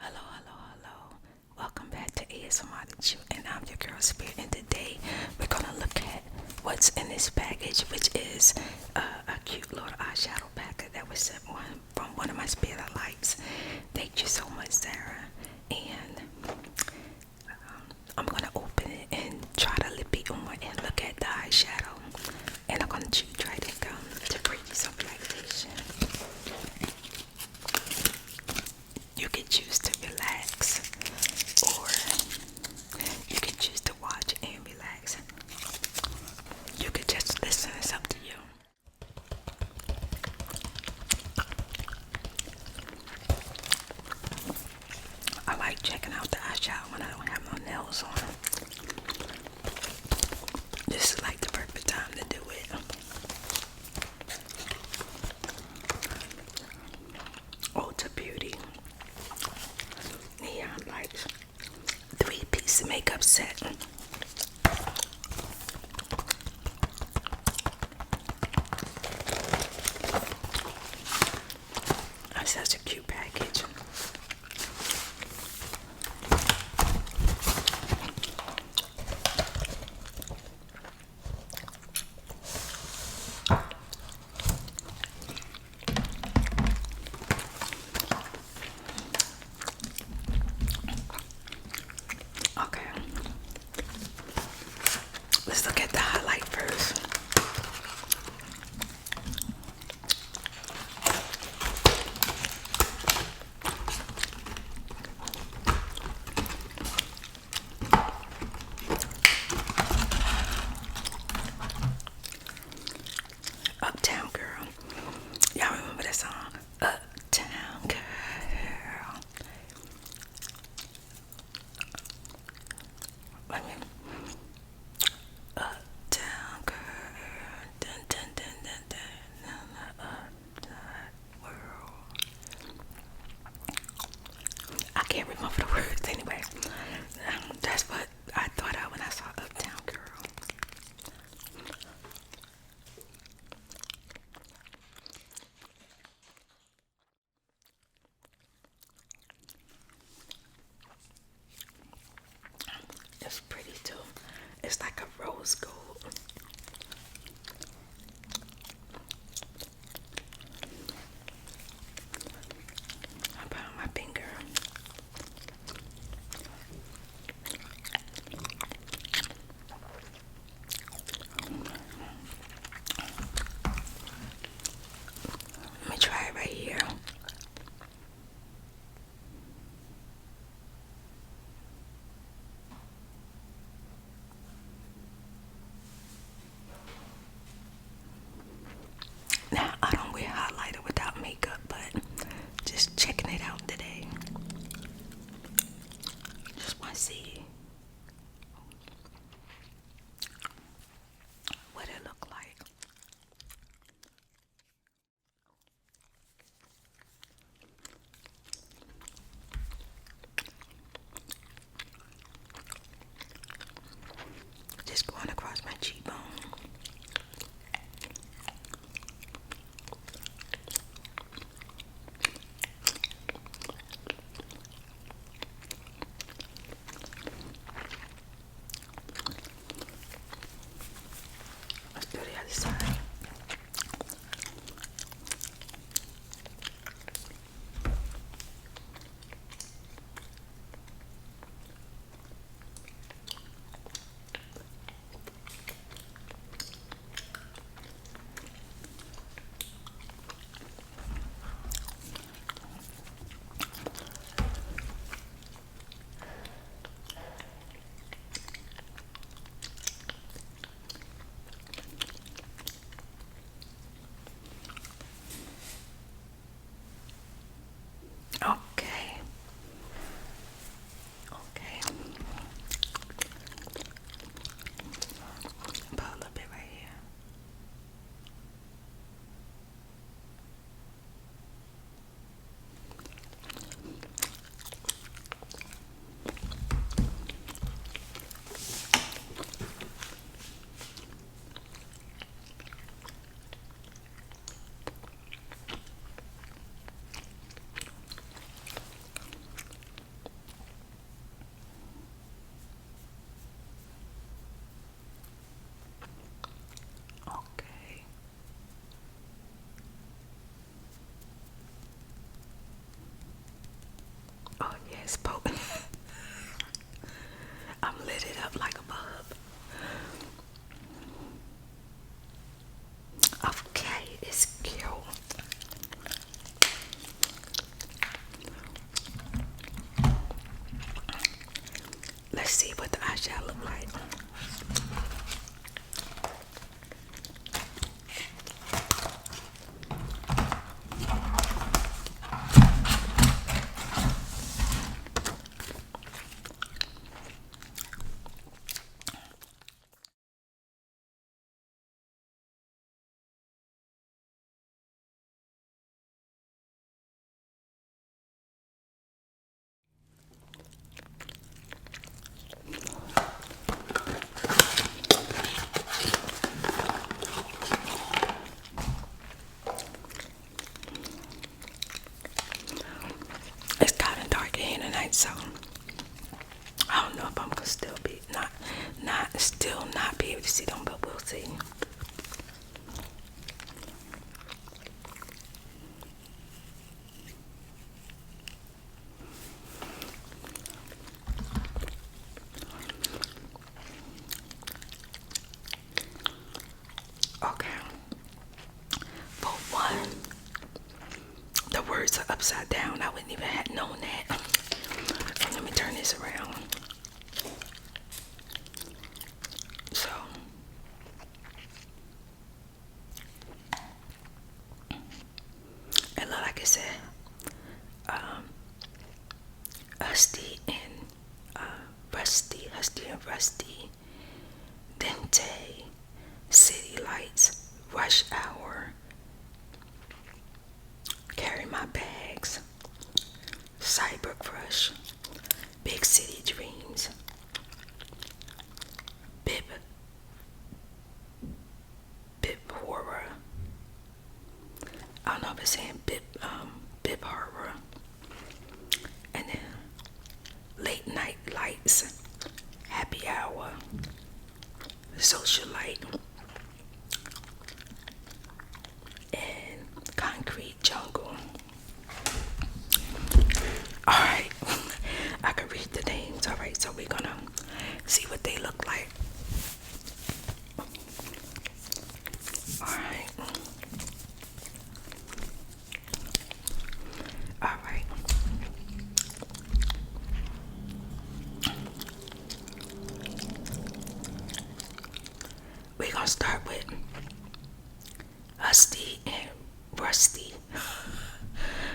Hello, hello, hello. Welcome back to ASMRTheChew, and I'm your girl Spirit. And today we're gonna look at what's in this package, which is a cute little eyeshadow packet that was sent from one of my spirit lights. Thank you so much, Sarah. And I'm gonna open it and try to lip it on and look at the eyeshadow. And I'm gonna try to bring you some relaxation. You can choose to relax, or you can choose to watch and relax. You can just listen, it's up to you. I like checking out the eyeshadow when I don't have no nails on. This is like the perfect time to do it. Ulta Beauty Neon Lights 3-piece makeup set. That's such a cute package. Okay, let's look at the highlight first. Uptown Girl. Y'all remember that song? Uptown Girl. Wait a minute. Uptown Girl. Dun, dun, dun, dun, dun, uptown world. I can't remember the words anyway. That's what I thought of when I saw Uptown Girl. It's pretty too. It's like a rose gold. I put on my finger. Let me try it right here. Now, I don't wear highlighter without makeup, but just checking it out today. Just want to see what it look like. Just going across my cheekbone. ass poking. I'm lit it up like a bulb. Okay, it's cute. Let's see what the eyeshadow look like. It's kind of dark in here tonight, so I don't know if I'm gonna still be not be able to see them, but we'll see. Okay. For one, the words are upside down. I wouldn't even have known that. And let me turn this around. So, it look like it said, Husty and Rusty, Dente, City Lights, Rush Hour, Carry My Bags, Cyber Crush, Big City Dreams, Bib Horror. I don't know if it's saying Bib Horror. And then Late Night Lights, Happy Hour, Socialite, and Concrete Jungle. Alright, I can read the names. Alright, so we're gonna see what they look like. Alright. Alright. We're gonna start with Husty and Rusty.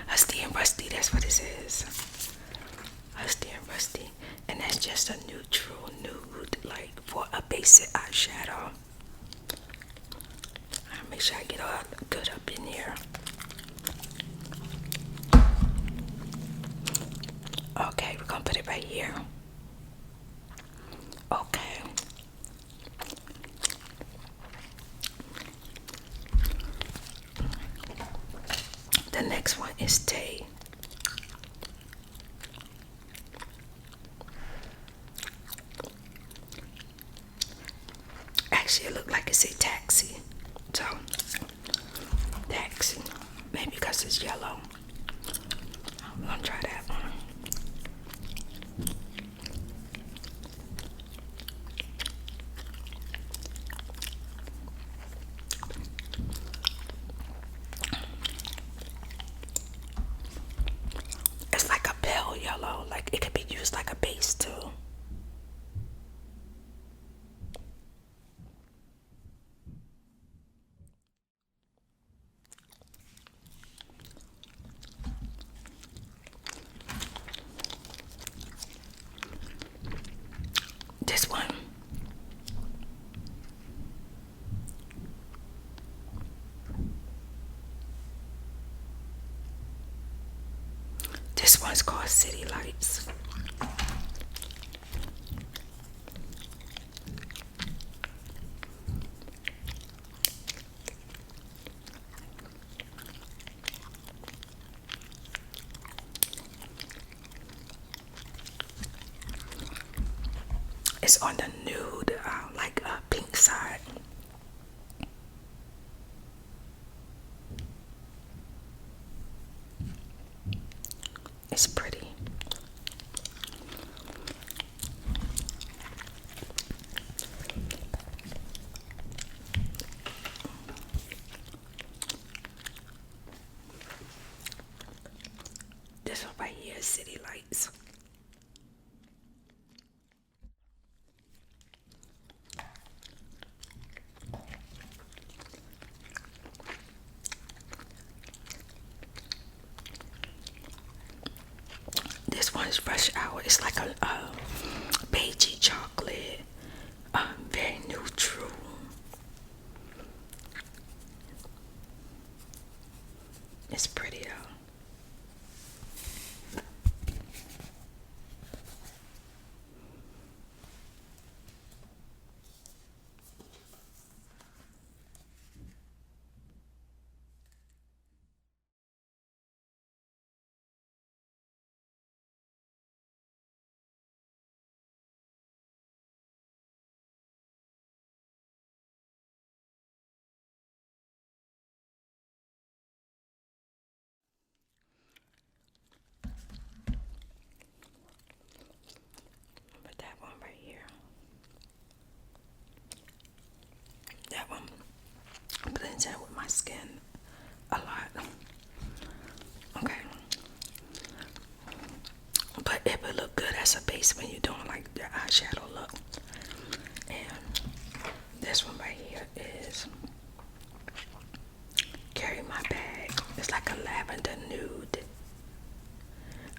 Husty and Rusty, that's what it says. Husty and Rusty. And that's just a neutral nude, like for a basic eyeshadow. I'll make sure I get all good up in here. Okay, we're gonna put it right here. Okay. The next one is Tay. Actually, it looked like it said taxi. So, taxi. Maybe because it's yellow. I'm gonna try that one. It's like a pale yellow. Like it could be used like a base too. This one. This one's called City Lights. It's on the nude, like pink side. It's pretty. This one right here is City Lights. This one is Rush Hour. It's like a beigey chocolate, very neutral. It's pretty though. Put that one right here. That one blends in with my skin a lot. Okay. But it would look good as a base when you're doing like the eyeshadow look. And this one right here is Carry My Bag. It's like a lavender nude.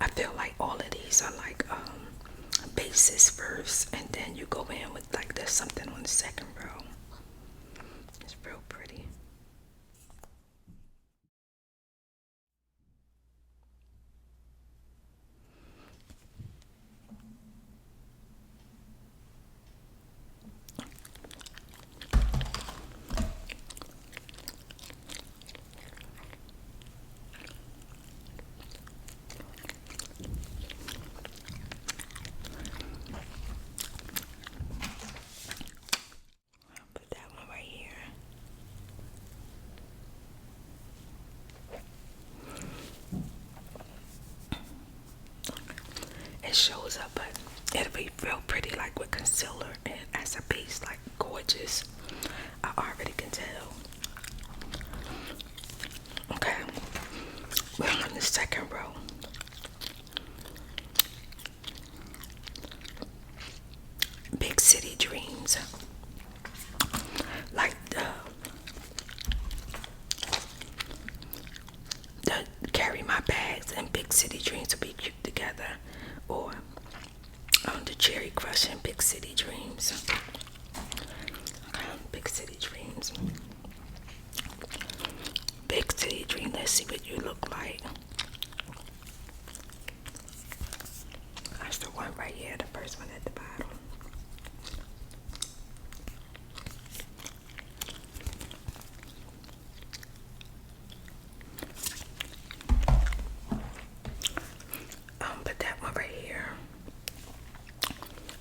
I feel like all of these are like bases first, and then you go in with like there's something on the second row. It's real pretty. Put that one right here. It shows up, but it'll be real pretty like with concealer and as a base, like gorgeous. I already can tell. Okay, we're on the second row. Big City Dreams. Like the Carry My Bags and Big City Dreams will be cute together. Or the Cherry Crush and Big City Dreams. Big City Dreams. Big City Dream. Let's see what you look like. That's the one right here, the first one at the bottom. Put that one right here.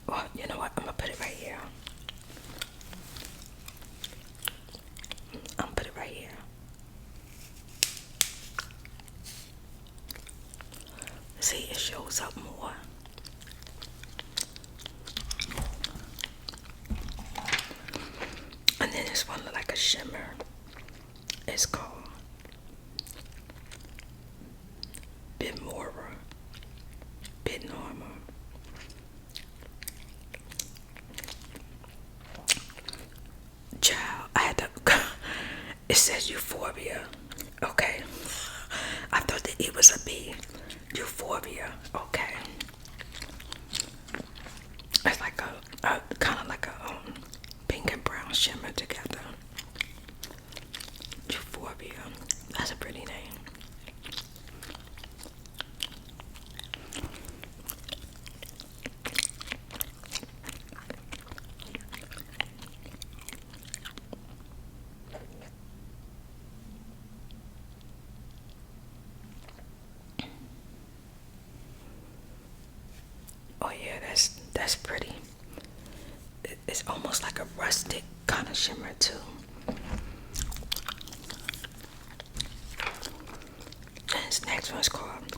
Well, you know what? I'm gonna put it right here. I'm gonna put it right here. See, it shows up more. And then this one look like a shimmer. It's called Bit More, Bit Normal. Child, I had to. It says Euphoria. Okay. I thought that it was a B. Euphoria. Okay. It's like a kind of like a pink and brown shimmer together. Euphoria. That's a pretty name. Oh yeah, that's pretty. It's almost like a rustic kind of shimmer too. And this next one's called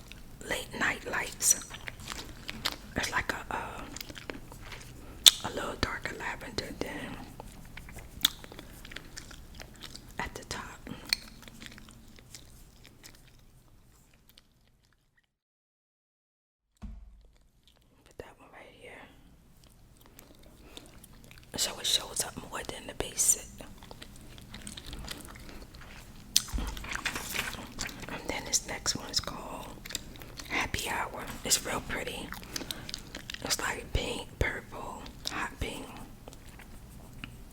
Late Night Lights. It's like a little darker lavender than at the top. so it shows up more than the basic. And then this next one is called Happy Hour. It's real pretty. It's like pink, purple, hot pink.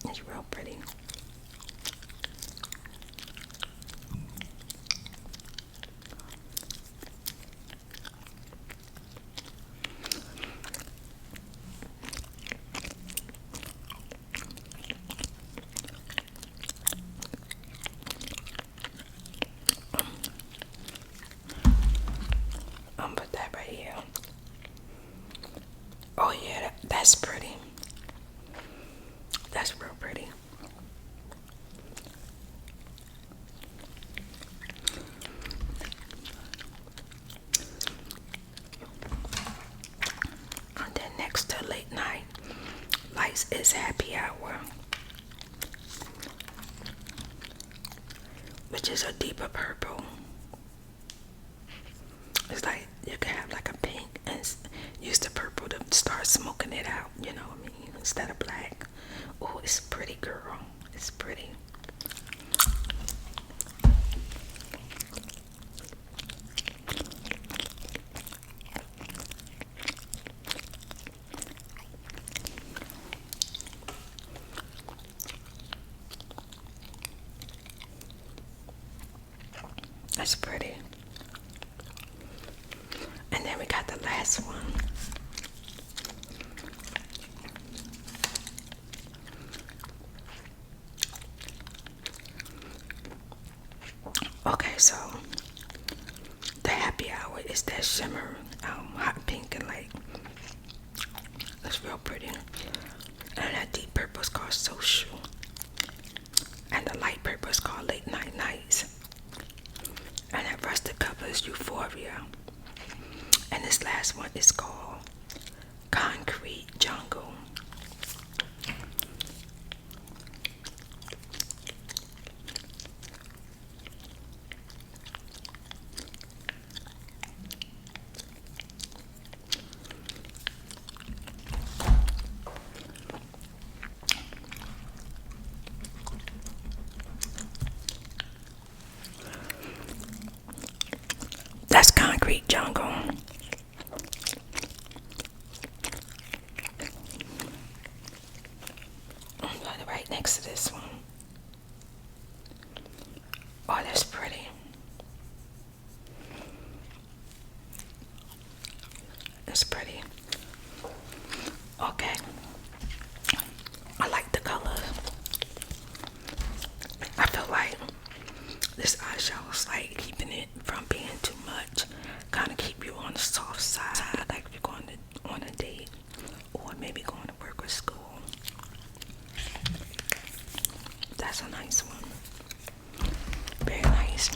It's real pretty. I'm gonna put that right here. Oh yeah, that's pretty. That's real pretty. And then next to late night lights is Happy Hour, which is a deeper purple. It's like you can have like a pink and use the purple to start smoking it out, you know what I mean, instead of black. Oh, it's pretty, girl. It's pretty. That's pretty. And then we got the last one. Okay, so the Happy Hour is that shimmer, hot pink and light. That's real pretty. And that deep purple is called Social. And the light purple is called Late Night Nights. And that rusted color is Euphoria. And this last one is called Concrete Jungle. That's Concrete Jungle. Right next to this one. Oh, that's pretty. It's pretty. Okay. I like the color. I feel like this eyeshadow is like keeping it from being too much. Kind of keep you on the soft side, like if you're going on a date or maybe going to work or school. That's a nice one. Very nice.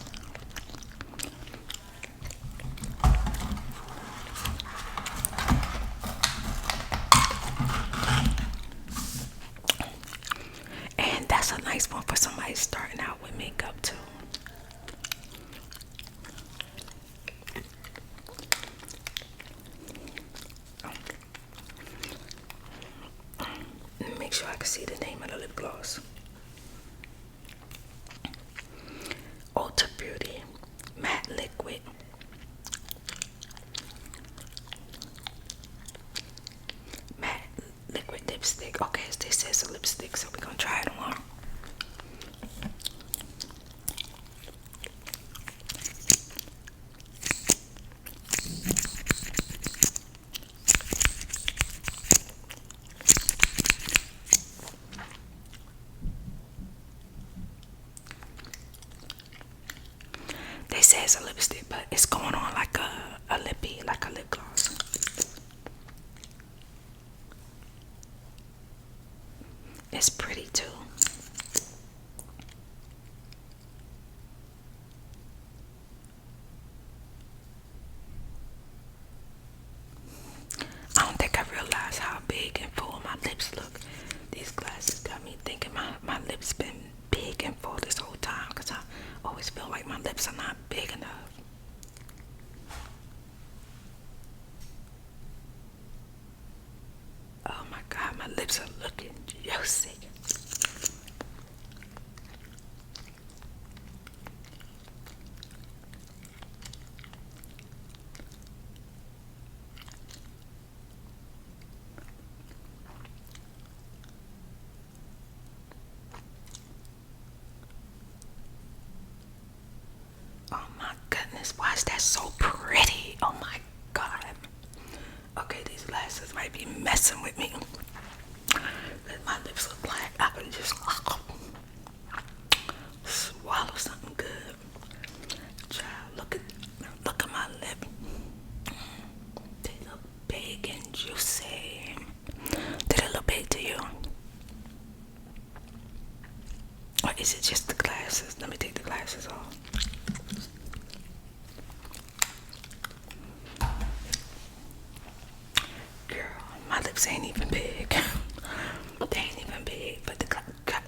And that's a nice one for somebody starting out with makeup too. Make sure I can see the name of the lip gloss. Ultra Beauty Matte Liquid. Matte Liquid Lipstick. Okay, this says a lipstick, so we're gonna try it on. They say it's a lipstick, but it's going on like a lippy, like a lip gloss. It's pretty too. I don't think I realized how big and full my lips look. These glasses got me thinking my lips been big and full this whole time, because I always feel like my lips are not big enough. Oh my God, my lips are looking juicy. juicy. Oh my goodness, why is that so pretty? Oh my god. Okay, these glasses might be messing with me. My lips look black. I can just swallow something good. Child, look at my lip. They look big and juicy. Did it look big to you? Or is it just the glasses? Let me take the glasses off. Girl, my lips ain't even big. They ain't even big, but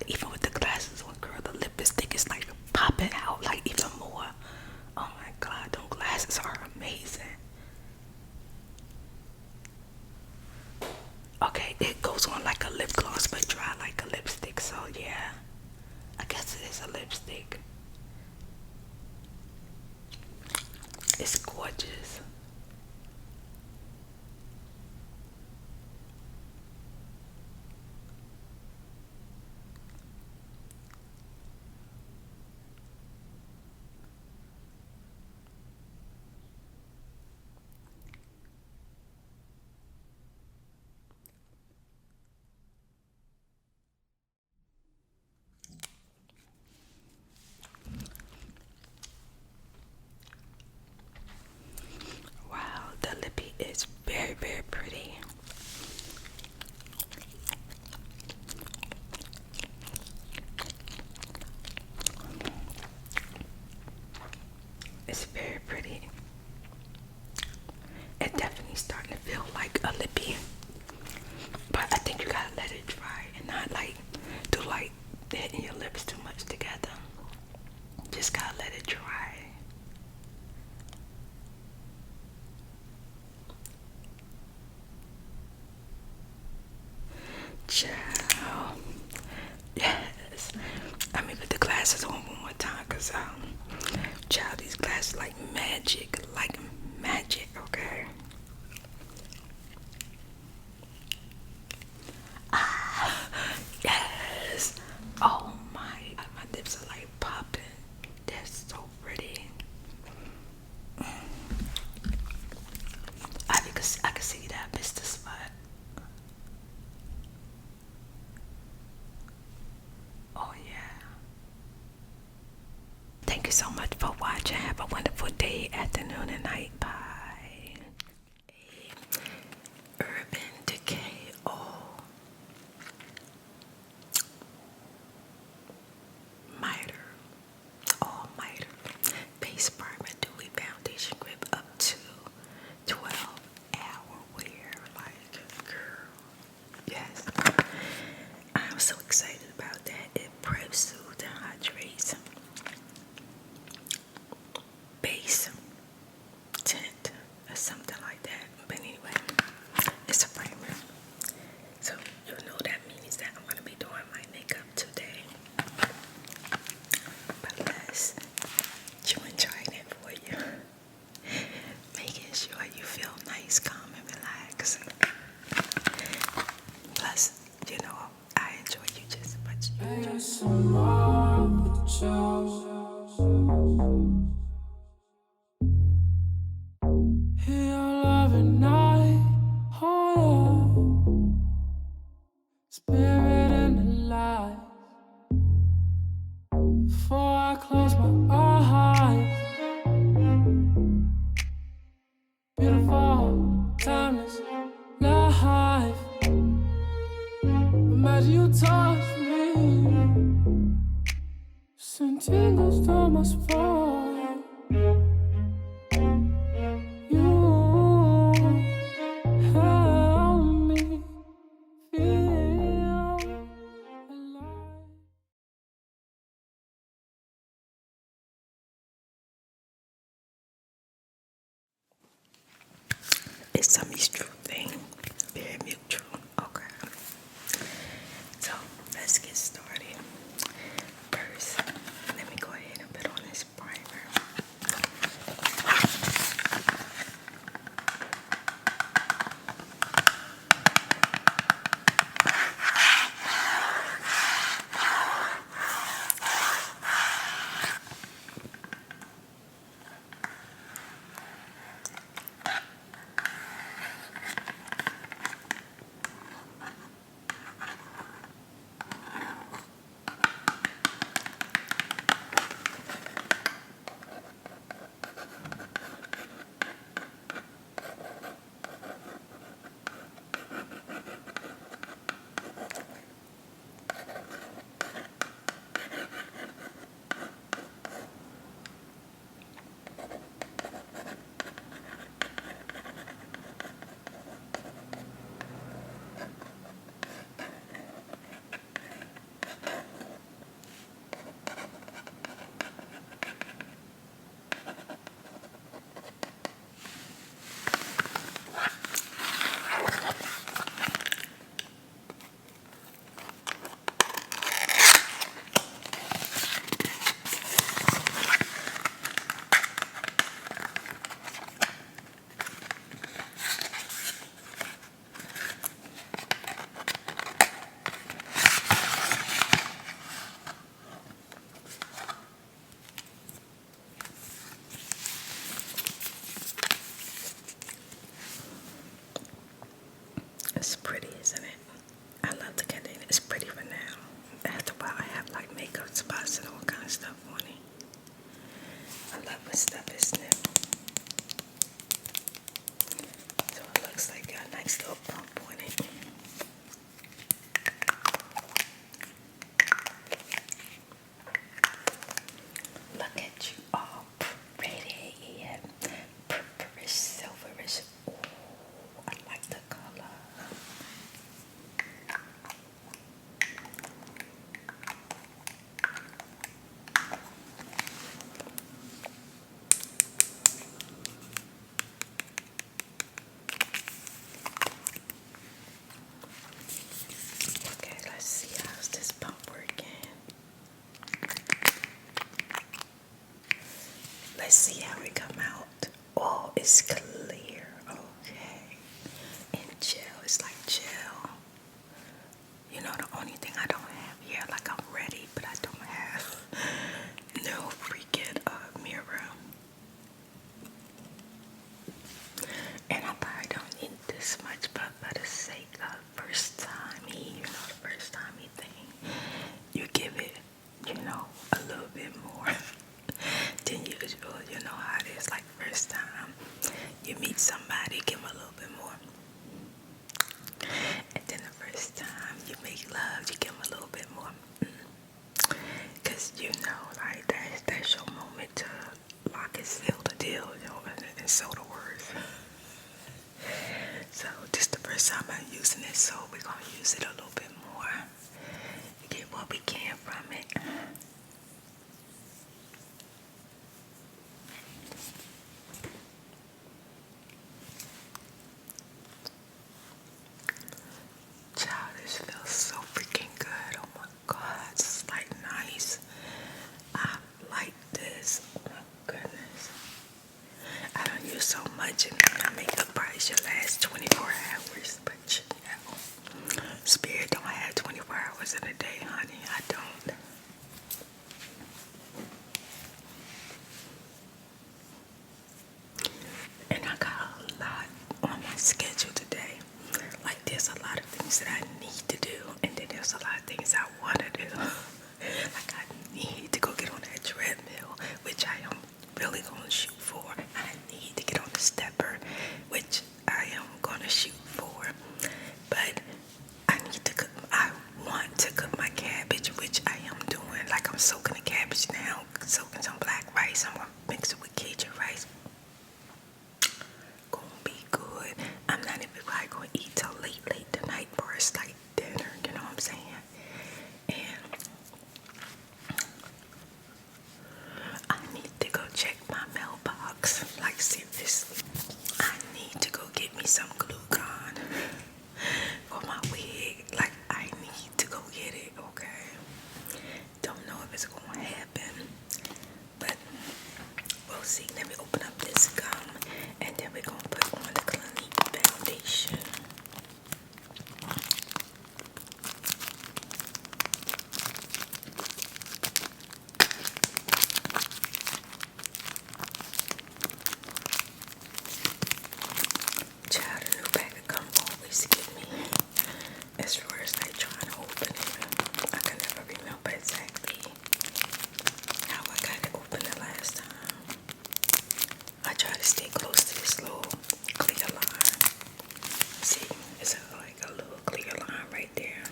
even with the glasses on, girl, the lipstick is like popping out like even more. Oh my god, those glasses are amazing. Okay, it goes on like a lip gloss but dry like a lipstick, so yeah. I guess it is a lipstick. It's gorgeous. Wow, the lippy is very, very pretty. It's very pretty. It definitely starting to feel like a lippy. But I think you gotta let it dry and not like do like hitting your lips too much together. Just gotta let it dry. Ciao. Yes. Let me put the glasses on one more time, cause child, these glasses like magic, okay? Ah, yes. Oh my lips are like popping. They're so pretty. I can see that I missed the spot. Oh yeah. Thank you so much for watching. Have a wonderful day, afternoon, and night. Bye. Urban Decay. Oh, miter. Oh, miter. Base primer, dewy foundation grip up to 12-hour wear. Like, girl. Yes. I'm so excited about that. It preps, soothes, and hydrates. Base tint or something like that. But anyway, it's a primer. So you know that means that I'm gonna be doing my makeup today. But let's enjoying it for you. Making sure you feel nice, calm, and relaxed. Plus, you know, I enjoy you just as much as you do. Your love at night, oh yeah. Spirit in the light. Before I close my eyes, beautiful, timeless life. Imagine you touch me, send tingles down my spine. You help me feel alive. It's a mutual thing, very mutual. Okay. So It's pretty, isn't it? I love the container. It's pretty for now. After a while, I have like makeup spots and all kind of stuff on it. I love when stuff is new. So it looks like a nice little bump on it. Look at you all pretty and purplish, silverish. Ooh, I like the color. Okay, let's see how's this pump working. Let's see how it come out. Oh, it's clear. Okay. And gel, it's like gel. You know, the only thing I don't have here, like I'm ready, but I don't have no freaking mirror. And I probably don't need this much, but for the sake of first time, you know, the first time thing, you give it, you know, a little bit more than usual. You know how it is, like first time you meet somebody, give them a little bit more. And then the first time you make love, you give them a little bit more. Cause you know, like that's your moment to lock and seal the deal, you know, and so the words. So this the first time I'm using it, so we're gonna use it a little bit more. Get what we can from it. Child, this feels so freaking good. Oh my god, it's like nice. I like this. Oh my goodness. I don't use so much and my makeup probably should last 24 hours, but you know, Spirit don't have 24 hours in a day, honey. I don't. And I got a lot on my schedule today. Like there's a lot of things that I need to do, and then there's a lot of things I want to do. Like I need to go get on that treadmill, which I am really going to shoot for. I need to get on the stepper, which I am going to shoot for. But I need to cook. I want to cook my cabbage, which I am doing. Like I'm soaking the cabbage now, soaking some black rice. I'm going to mix it with Cajun rice. Gonna be good. I'm not even probably gonna eat till late tonight, or it's like dinner, you know what I'm saying? And I need to go check my mailbox. Like seriously, I need to go get me some glue gun for my wig. Like I need to go get it, okay? Don't know if it's gonna happen, but we'll see. Let me open up this gum, and then we're gonna put on the Clinique foundation. Child, a new bag of gum always get me as far as like trying to open it. I can never remember exactly how I got it open the last time. I try to stay close to this little clear line. See, it's like a little clear line right there.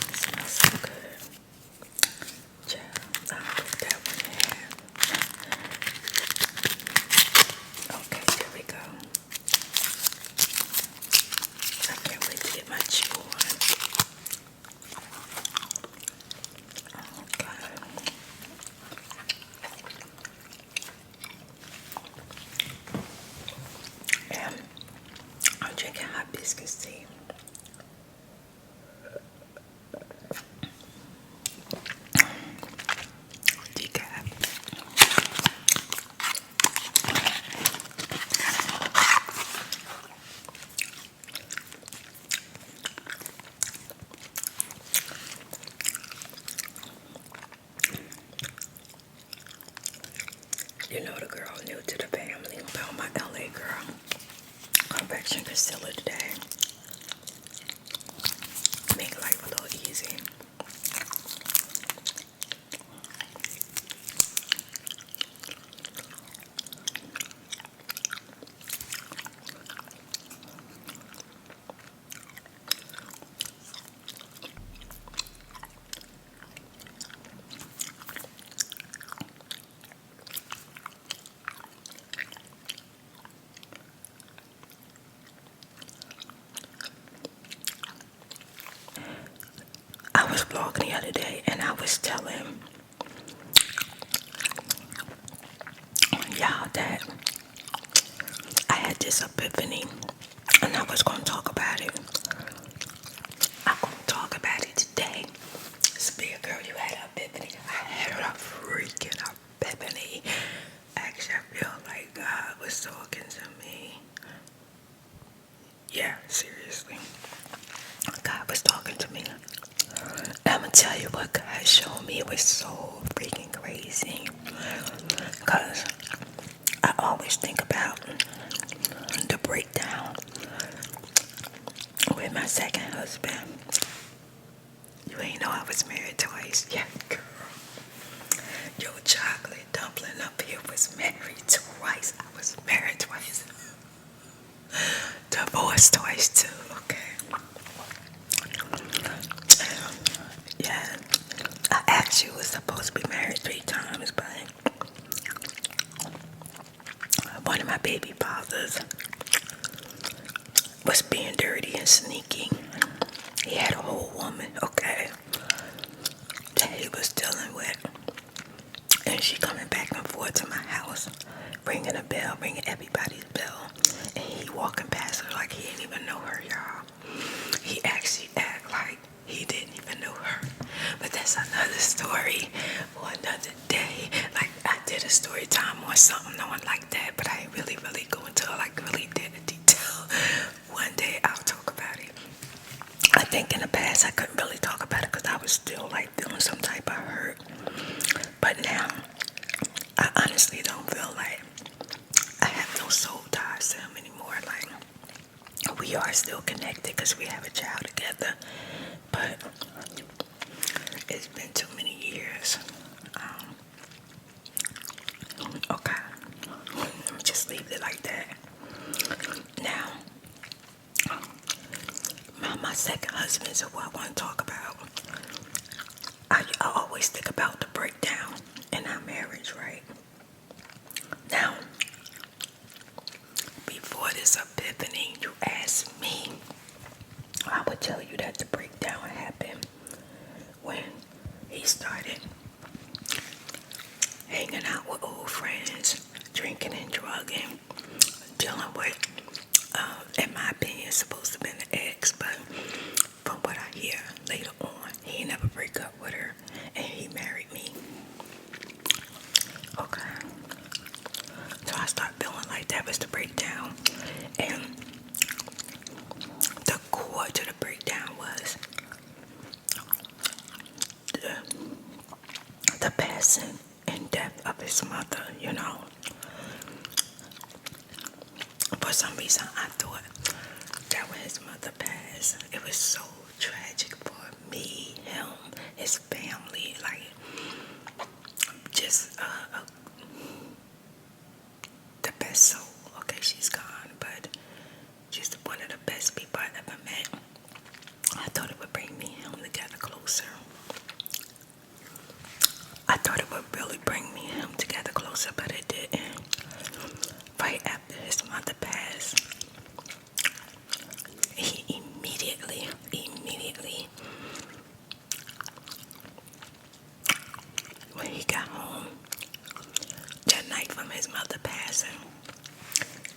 It smells so good. Child, I'll put that one in. Okay, there we go. I can't wait to get my chew on. Okay. And I'm drinking hibiscus tea. Decaf. my LA girl correction concealer today. Make life a little easy. I was vlogging the other day and I was telling y'all that I had this epiphany and I was going to talk about it. I'm going to talk about it today. Spirit girl, you had an epiphany. I had a freaking epiphany. Actually, I feel like God was talking to me. Yeah, seriously. God was talking to me. I'm gonna tell you what God showed me. It was so freaking crazy. Because I always think about the breakdown with my second husband. You ain't know I was married twice. Yeah, girl. Your chocolate dumpling up here was married twice. I was married twice. Divorced twice too, okay. Yeah. I actually was supposed to be married 3 times, but one of my baby fathers was being dirty and sneaky. He had a whole woman, okay, that he was dealing with. And she coming back and forth to my house, ringing a bell, ringing everybody's bell. And he walking past her like he didn't even know her, y'all. He actually act like he didn't even know her. But that's another story for another day. Like, I did a story time or something on like that, but I ain't really go into it, like really did a detail. One day I'll talk about it. I think in the past I couldn't really talk about it because I was still like feeling some type of hurt. But now, I honestly don't feel like I have no soul ties to him anymore. Like, we are still connected because we have a child together. But it's been too many years. Okay. Let me just leave it like that. Now, my second husband is who I want to talk about. I always think about the breakdown in our marriage, right? Now, before this epiphany, you asked me, I would tell you that the breakdown happened when he started hanging out with old friends, drinking and drugging, dealing with, in my opinion, supposed to have been an ex, but from what I hear later on, he never break up with her, and he married me. Okay. So I start feeling like that was the breakdown, and the core to the breakdown was the passing and death of his mother, you know. For some reason, I thought that when his mother passed, it was so tragic for me, him, his family, like, just the best soul. Okay, she's gone, but she's one of the best people I ever met. I thought it would bring me and him together closer. I thought it would really bring me and him together closer, but it didn't. Right after his mother passed, he immediately, when he got home that night from his mother passing,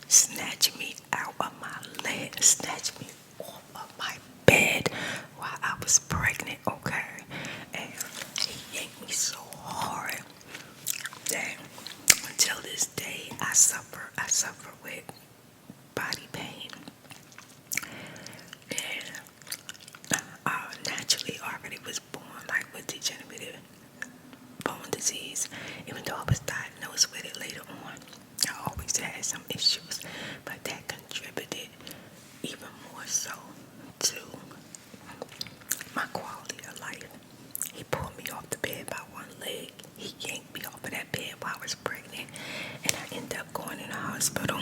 snatched me out of my leg, snatched me off of my bed while I was pregnant, okay? And he yanked me so hard that until this day I suffer with body pain. And I naturally already was born like with degenerative bone disease, even though I was diagnosed with it later on. I always always had some issues, but that contributed even more so to my quality of life. He pulled me off the bed by one leg. He yanked me off of that bed while I was pregnant, and I ended up going in the hospital,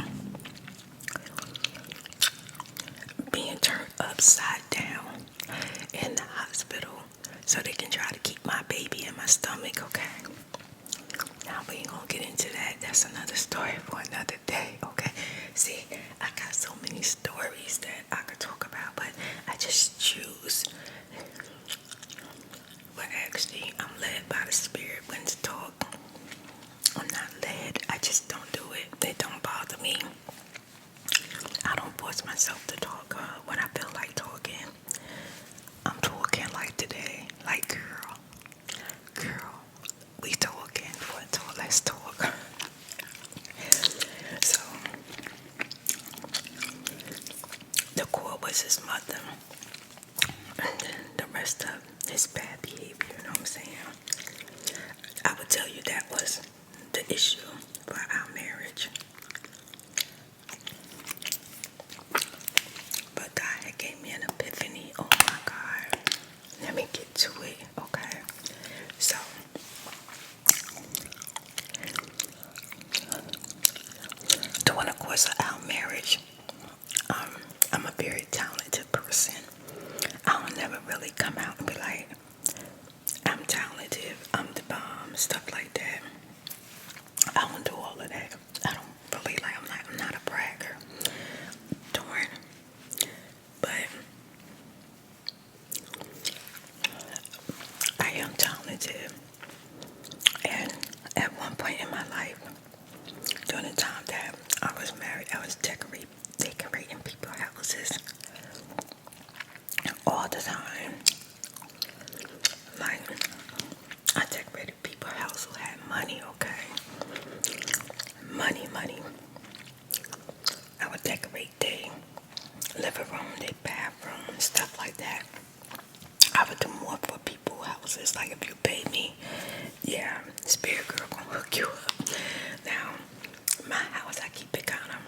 being turned upside down in the hospital so they can try to keep my baby in my stomach, okay? Now we ain't gonna get into that. That's another story for another day, okay? See, I got so many stories that I could talk about, but I just choose. But actually, I'm led by the Spirit when to talk. I'm not led. I just don't do it. It don't bother me. I don't force myself to talk when I feel like talking. I'm talking like today. Like, girl, we talking. What talk? Let's talk. So, the core was his mother. And then the rest of his bad behavior, you know what I'm saying? I would tell you that was the issue for our marriage. But God had gave me an epiphany. Oh my God. Let me get to it, okay? So, during the course of our marriage, I'm a very talented person. I don't never really come out and be like, I'm talented, I'm the bomb, stuff like that. I don't do all of that. I don't really like, I'm not a bragger. Darn. But I am talented. And at one point in my life, during the time that I was married, I was decorating people's houses all the time. Like, I decorated people's house who had money, okay? Money. I would decorate their living room, their bathroom, stuff like that. I would do more for people's houses. Like, if you pay me, yeah, Spirit Girl gonna hook you up. Now, my house, I keep it kind of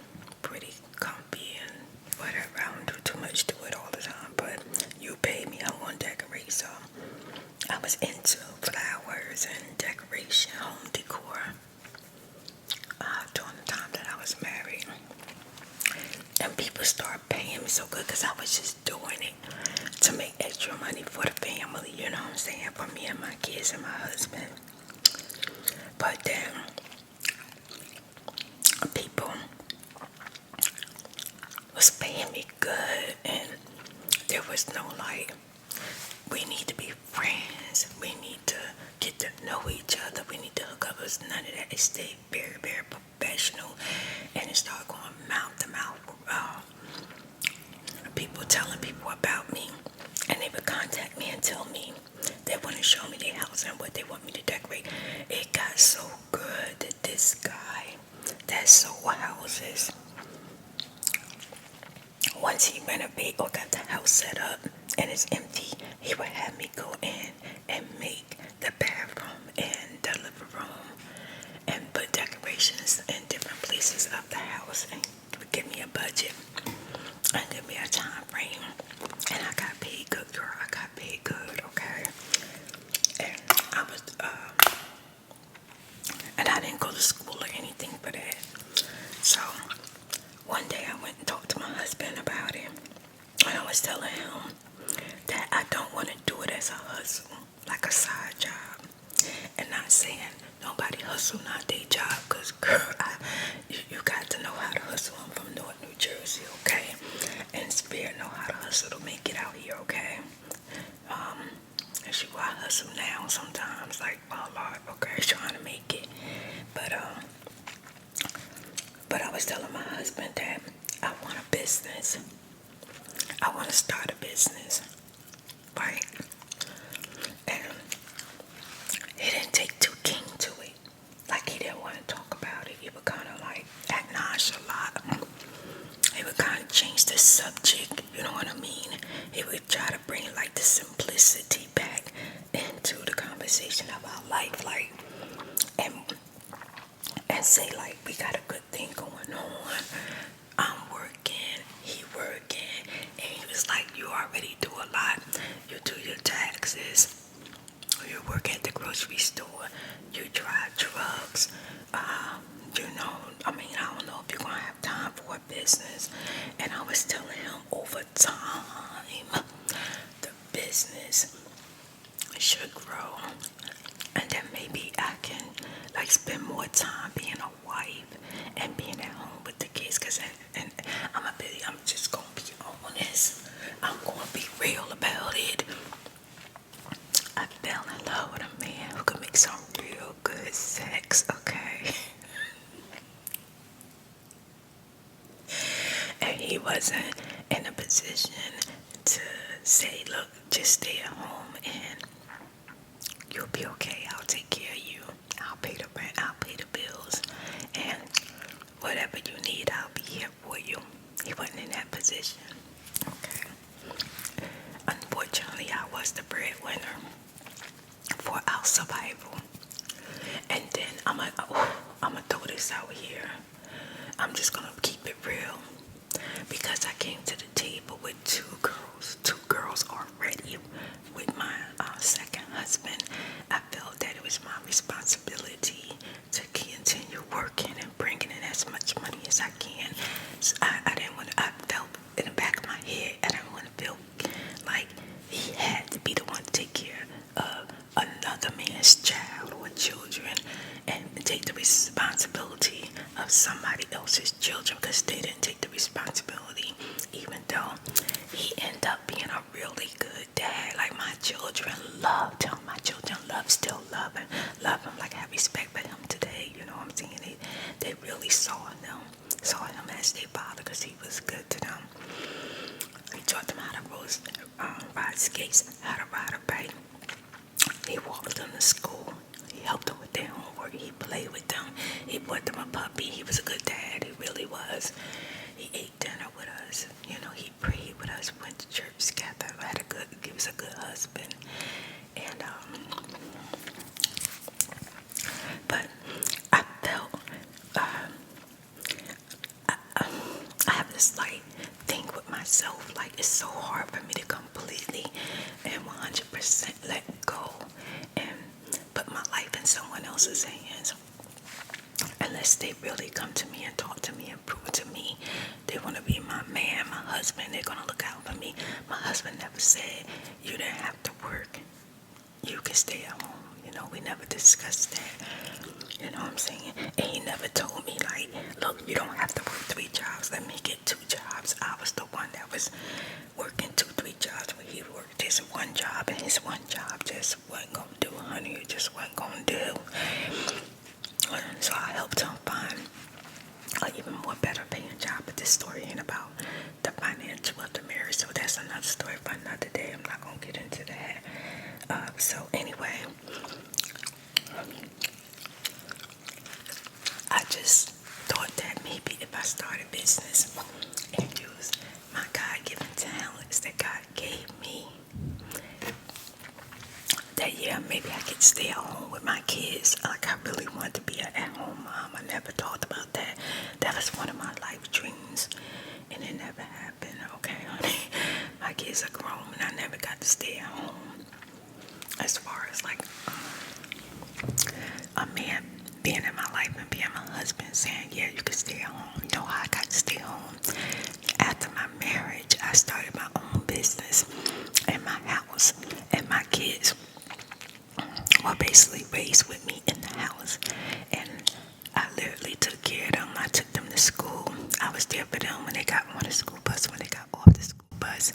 pretty comfy and whatever. I don't do too much to it all the time, but you pay me, I'm gonna decorate. So I was into flowers and decoration, home decor during the time that I was married. And people started paying me so good because I was just doing it to make extra money for the family, you know what I'm saying, for me and my kids and my husband. But then people was paying me good, and there was no like, we need to be friends, we need to get to know each other, we need to hook up. It was none of that. It stayed very, very professional, and it started going mouth to mouth. People telling people about me, and they would contact me and tell me they want to show me their house and what they want me to decorate. It got so good that this guy that sold houses, once he renovated or got the house set up and it's empty, he would have me go in and make the bathroom and the living room and put decorations in different places of the house, and would give me a budget and give me a time frame. And I got paid good, girl. I got paid good, okay? And I didn't go to school or anything for that. So one day I went and talked to my husband about it, and I was telling him that I don't want to do it as a hustle, like a side job. And not saying nobody hustle not their job, because girl, you got to know how to hustle. I'm from North New Jersey, okay? And Spirit know how to hustle to make it out here, okay? And she, I hustle now sometimes, like, oh Lord, okay, trying to make it. But I was telling my husband that I want a business. I want to start a business, right? And he didn't take too keen to it. Like, he didn't want to talk about it. He would kind of like act nonchalant. He would kind of change the subject, you know what I mean? He would try to bring like the simplicity back into the conversation about life, like, and say like, we got a good thing going more business. And I was telling him over time, the business should grow. And then maybe I can like spend more time being a wife and being at home with the kids. Cause and I'm just gonna be honest. I'm gonna be real about it. I fell in love with a man who could make some real good sex, okay? And he wasn't in a position to say, look, just stay at home and you'll be okay. I'll take care of you. I'll pay the rent. I'll pay the bills. And whatever you need, I'll be here for you. He wasn't in that position. Okay. Unfortunately, I was the breadwinner for our survival. And then I'm gonna throw this out here. I'm just gonna keep it real. Because I came to the table with two girls already with my second husband. I felt that it was my responsibility to continue working and bringing in as much money as I can. So I didn't want to, I felt in the back of my head, I didn't want to feel like he had to be the one to take care of another man's child or children and take the responsibility of somebody else's children because they didn't take the responsibility, even though he ended up being a really good dad. Like my children loved him. My children still love him. Like I have respect for him today. You know what I'm saying? They really saw him as their father because he was good to them. He taught them how to ride skates, how to ride a bike. He walked them to school. He helped them with their homework. He played with them. He bought them a puppy. He was a good dad. He really was. He ate dinner with us. You know, he prayed with us. Went to church together. He was a good husband. And but I felt I have this like thing with myself. Like it's so hard for me to completely and 100% let go and put my life in someone else's hands. Unless they really come to me and talk to me and prove to me they want to be my man, my husband, they're going to look out for me. My husband never said you didn't have to work. You can stay at home. You know, we never discussed that. You know what I'm saying? And he never told me like, look, you don't have to work 3 jobs. Let me get 2 jobs. I was the one that was working 2, 3 jobs where he worked his one job and his one job just wasn't going to do, honey. It just wasn't going to do. So I helped him find an even more better paying job. But this story ain't about the financial of the marriage. So that's another story for another day. I'm not going to get into that. So anyway, I just thought that maybe if I started business and used my God-given talents that God gave me, that yeah, maybe I could stay at home with my kids. Like I really wanted to be an at-home mom. I never thought about that. That was one of my life dreams, and it never happened. Okay, honey, my kids are grown, and I never got to stay at home. As far as like a man being in my life and being my husband, saying yeah, you can stay at home. You know how I got to stay home? After my marriage, I started my own business, and my house and my kids were basically raised with me in the house, and I literally took care of them. I took them to school. I was there for them when they got on the school bus, when they got off the school bus.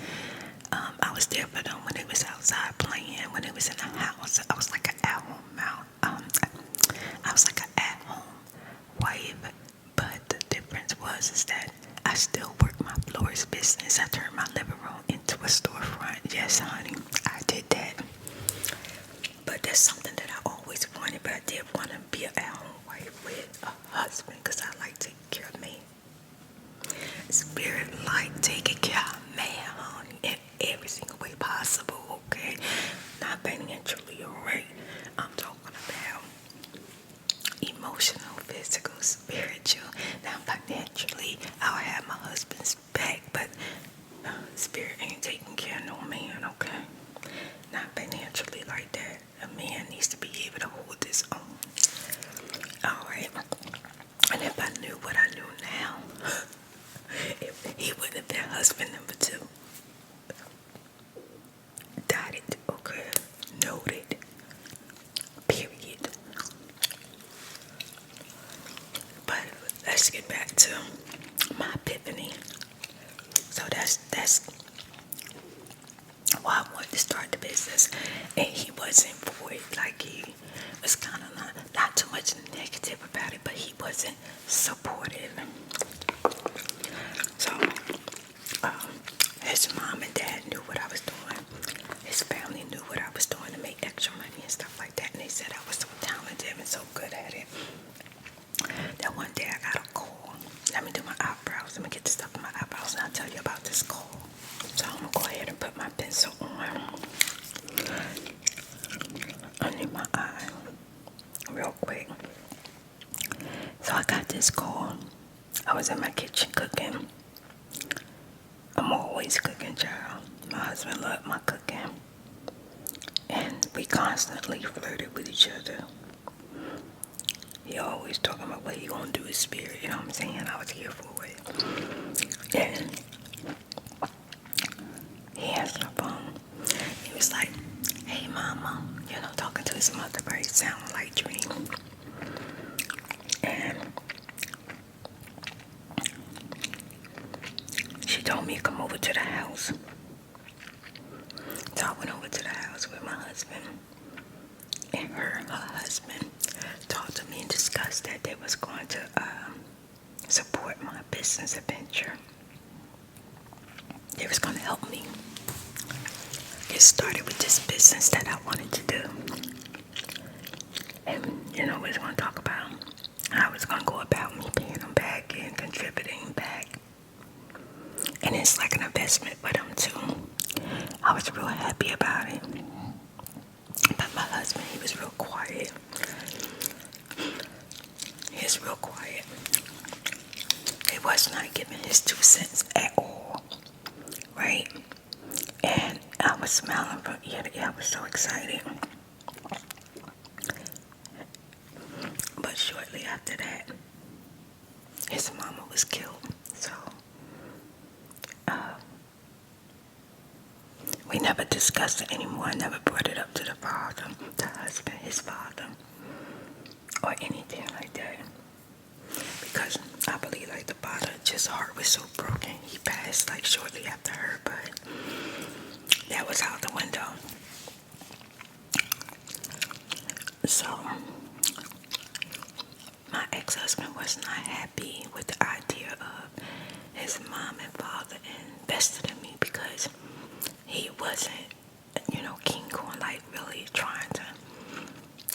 I was there for them when they was outside playing, when they was in the house. I was like an at-home I was like an at-home wife, but the difference is that I still work my florist business. I turned my living room into a storefront. Yes, honey, I did that. But that's something that I always wanted, but I did want to be an at-home wife with a husband because I like taking care of me. Spirit like taking care of man, honey, in every single way possible, okay? Not financially, alright? I'm talking about emotional, physical, spiritual. Now financially, I'll have my husband's back, but spirit ain't taking care of no man, okay? Not financially like that. A man needs to be able to hold his own. Alright? And if I knew what I knew now, he wouldn't have been husband number two. Dotted, okay, noted, period. But let's get back to my epiphany. So that's why I wanted to start the business, and he wasn't for it. Like, he was kind of not too much negative about it, but he wasn't supportive. So his mom and dad knew what I was doing. His family knew what I was doing to make extra money and stuff like that, and they said I was so talented and so good at it. Then one day I got a call. Let me do my eyebrows. Let me get the stuff in my eyebrows, and I'll tell you about this call. So I'm gonna go ahead and put my pencil on under my eye real quick. So I got this call. I was in my kitchen cooking. I'm always cooking, child. My husband loved my cooking, and we constantly flirted with each other. He always talking about what he gonna do with spirit, you know what I'm saying? I was here for it. And he answered the phone. He was like, "Hey, mama," you know, talking to his mother, but he sounded like Dream. And she told me to come over to the house. So I went over to the house with my husband, and her husband talked to me and discussed that they was going to support my business adventure. They was going to help me get started with this business that I wanted to do. And you know, we was going to talk about how I was going to go about me paying them back and contributing back. And it's like an investment for them too. I was real happy about it. But my husband, he was real quiet. He was real quiet. He was not giving his 2 cents at all. Right? And I was smiling from ear to ear. I was so excited. But shortly after that, his mama was killed. So we never discussed it anymore. I never brought it up to the father, the husband, his father, or anything like that. Because I believe like the father, just heart was so broken. He passed like shortly after her, but that was out the window. So my ex-husband was not happy with the idea of his mom and father invested in me, because he wasn't, you know, keen on like really trying to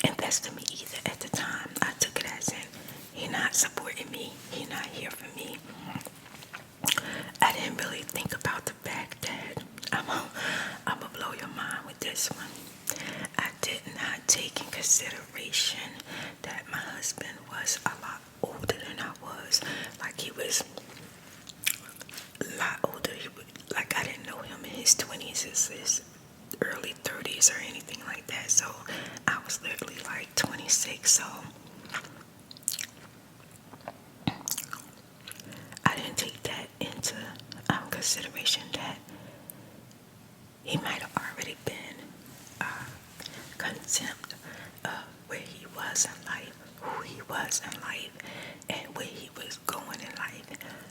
invest in me either at the time. I took it as in, he not supporting me, he not here for me. I didn't really think about the fact that I'm gonna blow your mind with this one. I did not take in consideration that my husband was a lot older than I was. Like, he was a lot older. Like, I didn't know him in his 20s, his early 30s or anything like that. So I was literally like 26. So I didn't take that into consideration, that he might have already been contempt of where he was in life, who he was in life, and where he was going in life.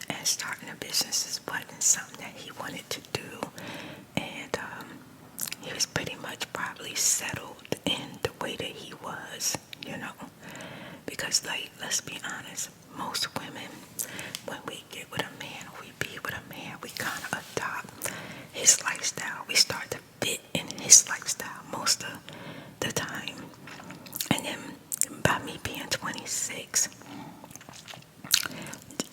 And starting a business wasn't something that he wanted to do. And he was pretty much probably settled in the way that he was, you know. Because, like, let's be honest, most women, when we get with a man, or we be with a man, we kind of adopt his lifestyle. We start to fit in his lifestyle most of the time. And then by me being 26,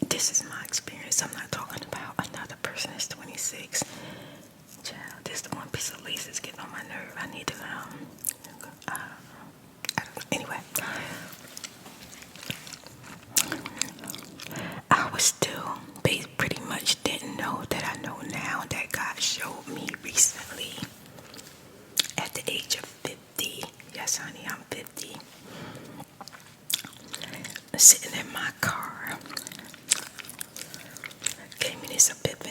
this is my experience. I'm not talking about another person that's 26. Child, this the one piece of lace that's getting on my nerve. I need to anyway, I was still pretty much didn't know that I know now, that God showed me recently at the age of 50. Yes, honey, I'm 50. Sitting in my car, gave me this epiphany.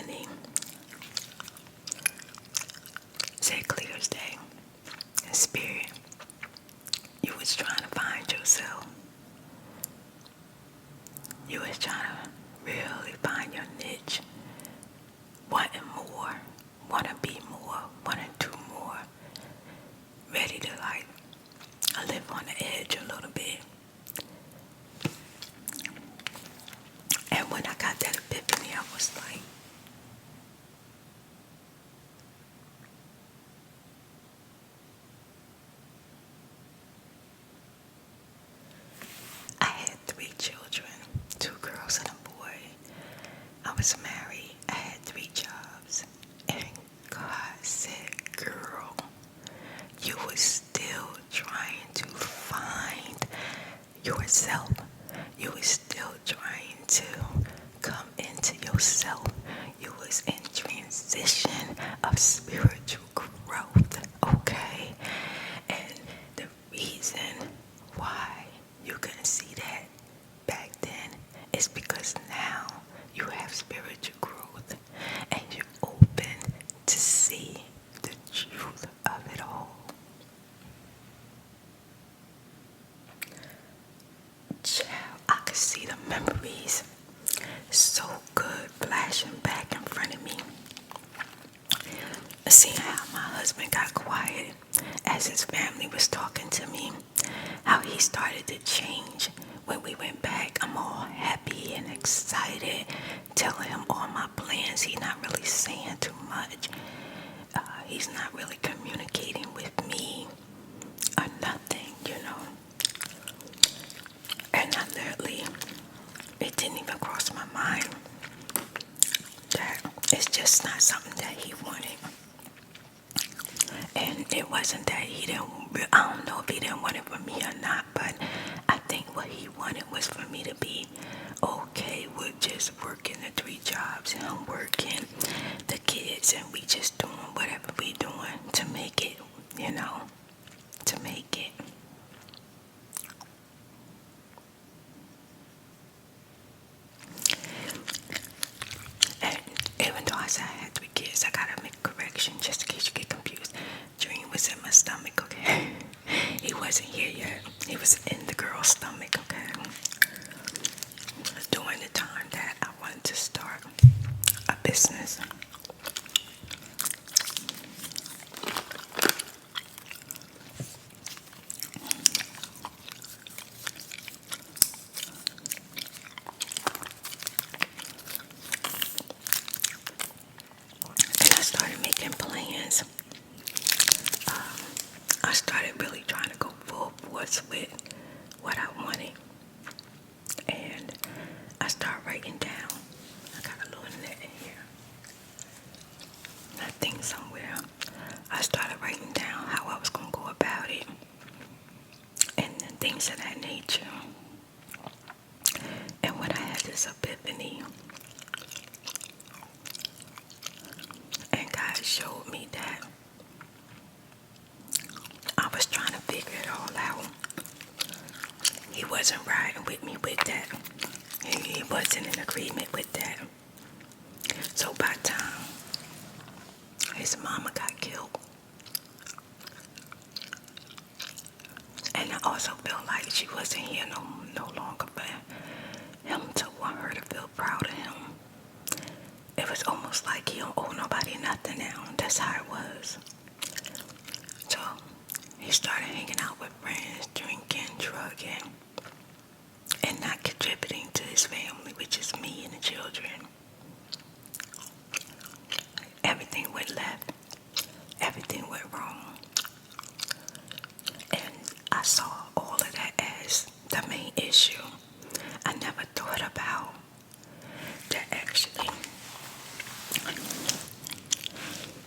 was married, I had 3 jobs, and God said, girl, you were still trying to find yourself. You were still trying to come into yourself. You was in transition of spiritual growth, okay? And the reason why you couldn't see that back then is because now you have spiritual growth and you're open to see the truth of it all. Child, I could see the memories so good flashing back in front of me. Seeing how my husband got quiet as his family was talking to me, how he started to change when we went back. I'm all happy and excited, telling him all my plans. He's not really saying too much. He's not really communicating with me or nothing, you know. And I literally, it didn't even cross my mind that it's just not something that he wanted. And it wasn't that he didn't, I don't know if he didn't want it for me or not, but I think what he wanted was for me to be okay with just working the 3 jobs and working the kids, and we just doing whatever we doing to make it, you know, to make it. And even though I said I had 3 kids, I gotta make a correction just in case you get confused. Dream was in my stomach, okay? He wasn't here yet. He was in the girl's stomach, okay? During the time that I wanted to start a business. And I started making plans. I started really trying to go full force with what I wanted. And I started writing down. I got a little net in here. I think somewhere. I started writing down how I was going to go about it. And things of that nature. And when I had this epiphany, and God showed me that I was trying to figure it all out. He wasn't riding with me with that. He wasn't in agreement with that. So by the time his mama got killed, and I also felt like she wasn't here no longer for him to want her to feel proud of him. It was almost like he don't owe nobody nothing now. That's how it was. So he started hanging out with friends, drinking, drugging, and not contributing to his family, which is me and the children. Everything went left. Everything went wrong. And I saw all of that as the main issue. I never thought about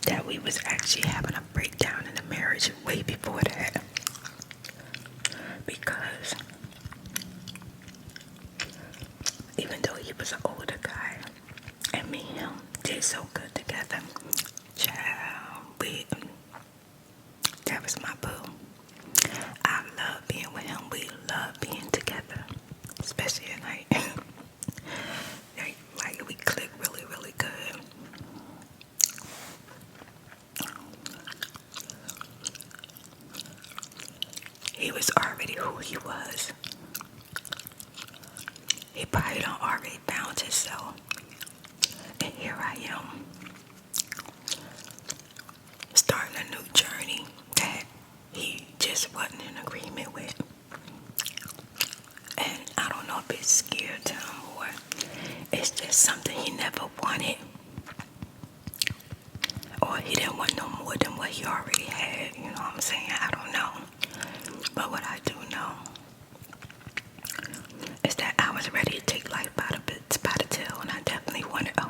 that we was actually having a breakdown in the marriage way before that. Because even though he was an older guy, and me and him did so good together, child, that was my boo. I love being with him. We love being together, especially at night. Like we click really, really good. He was already who he was. He probably done already found himself. And here I am, starting a new journey that he just wasn't in agreement with. And I don't know if it's scared to him or it's just something he never wanted. Or he didn't want no more than what he already had. You know what I'm saying? I don't know. But what I do know is that I was ready to take life by the tail, and I definitely wanted a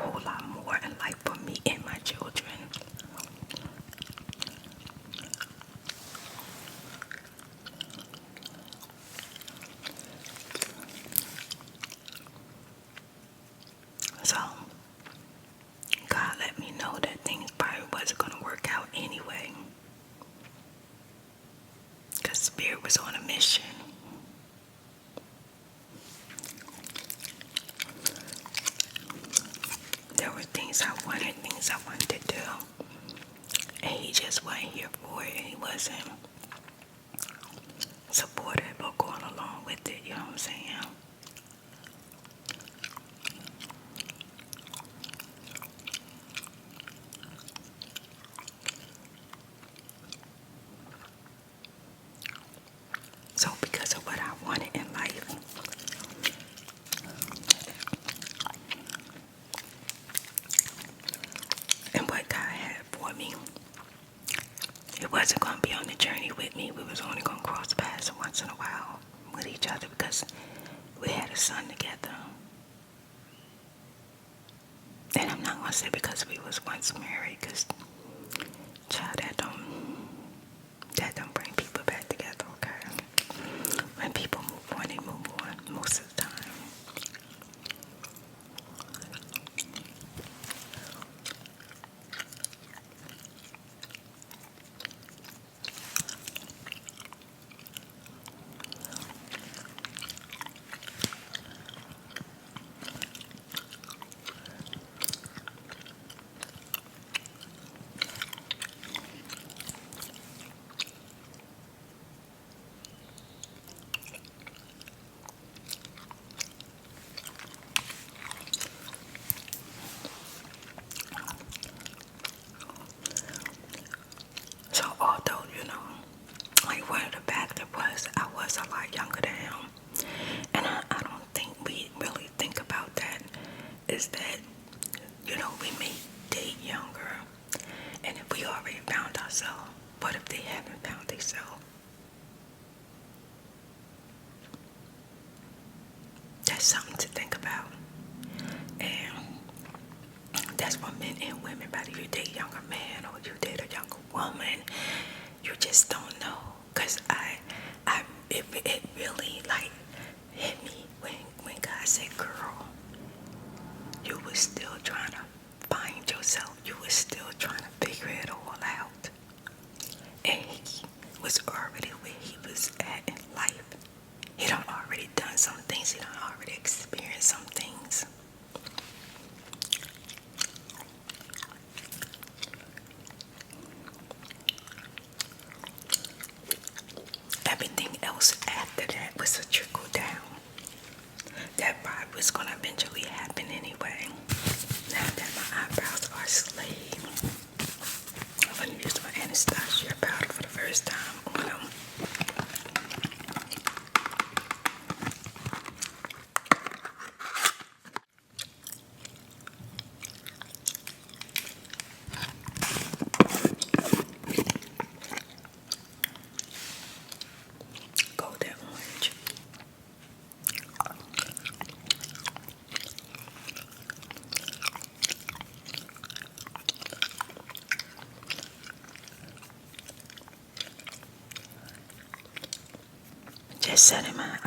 was on a mission. There were things I wanted to do, and he just wasn't here for it. He wasn't supportive or going along with it, you know what I'm saying? So because of what I wanted in life, and what God had for me, he wasn't going to be on the journey with me. We was only going to cross paths once in a while with each other because we had a son together. And I'm not going to say because we was once married, because child, that don't bring people back together, okay? When people move on, they move on most of the time. So although, like one of the factors was I was a lot younger than him, and I don't think we really think about that, is that, we may date younger, and if we already found ourselves, what if they haven't found themselves? That's something to think about. And that's for men and women, whether you date a younger man or you date a younger woman, you just don't know. Cause it really like hit me when God said, "Girl, you was still trying to find yourself. You was still trying to figure it all out." And he was already where he was at in life. He done already done some things. He done already experienced some things. Everything else after that was a trickle down. That probably was going to eventually happen anyway. Now that my eyebrows are slayed, I'm going to use my Anastasia powder for the first time on them. Golden orange. Just setting my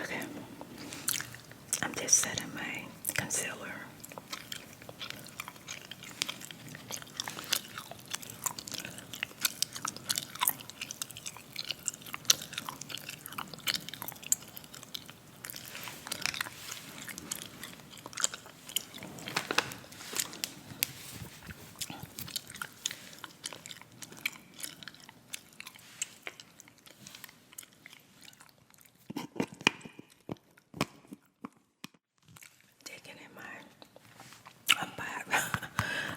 okay. I'm just setting my concealer. Taking in my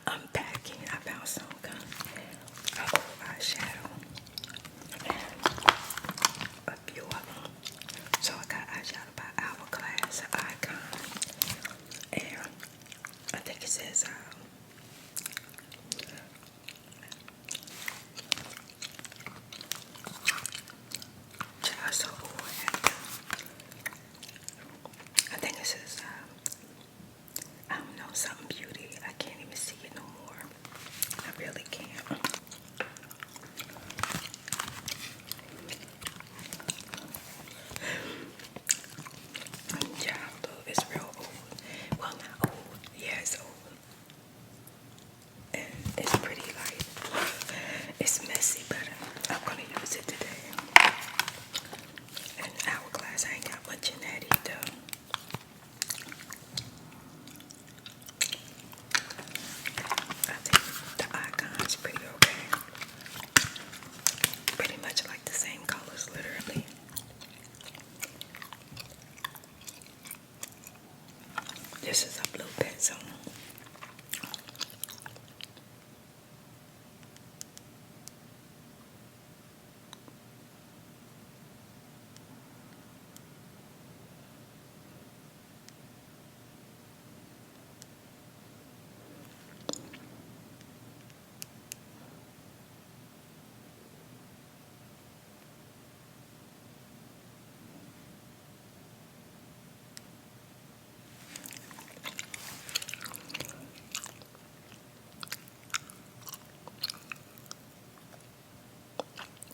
unpacking. I found some eyeshadow and a few of them. So I got eyeshadow by Hourglass, Icon, and I think it says I think it says I don't know, something beauty. I can't even see it no more. I really can't. Yeah, look, it's real old. Well, not old. Yeah, it's old. And it's pretty light. It's messy. This is a blue pencil.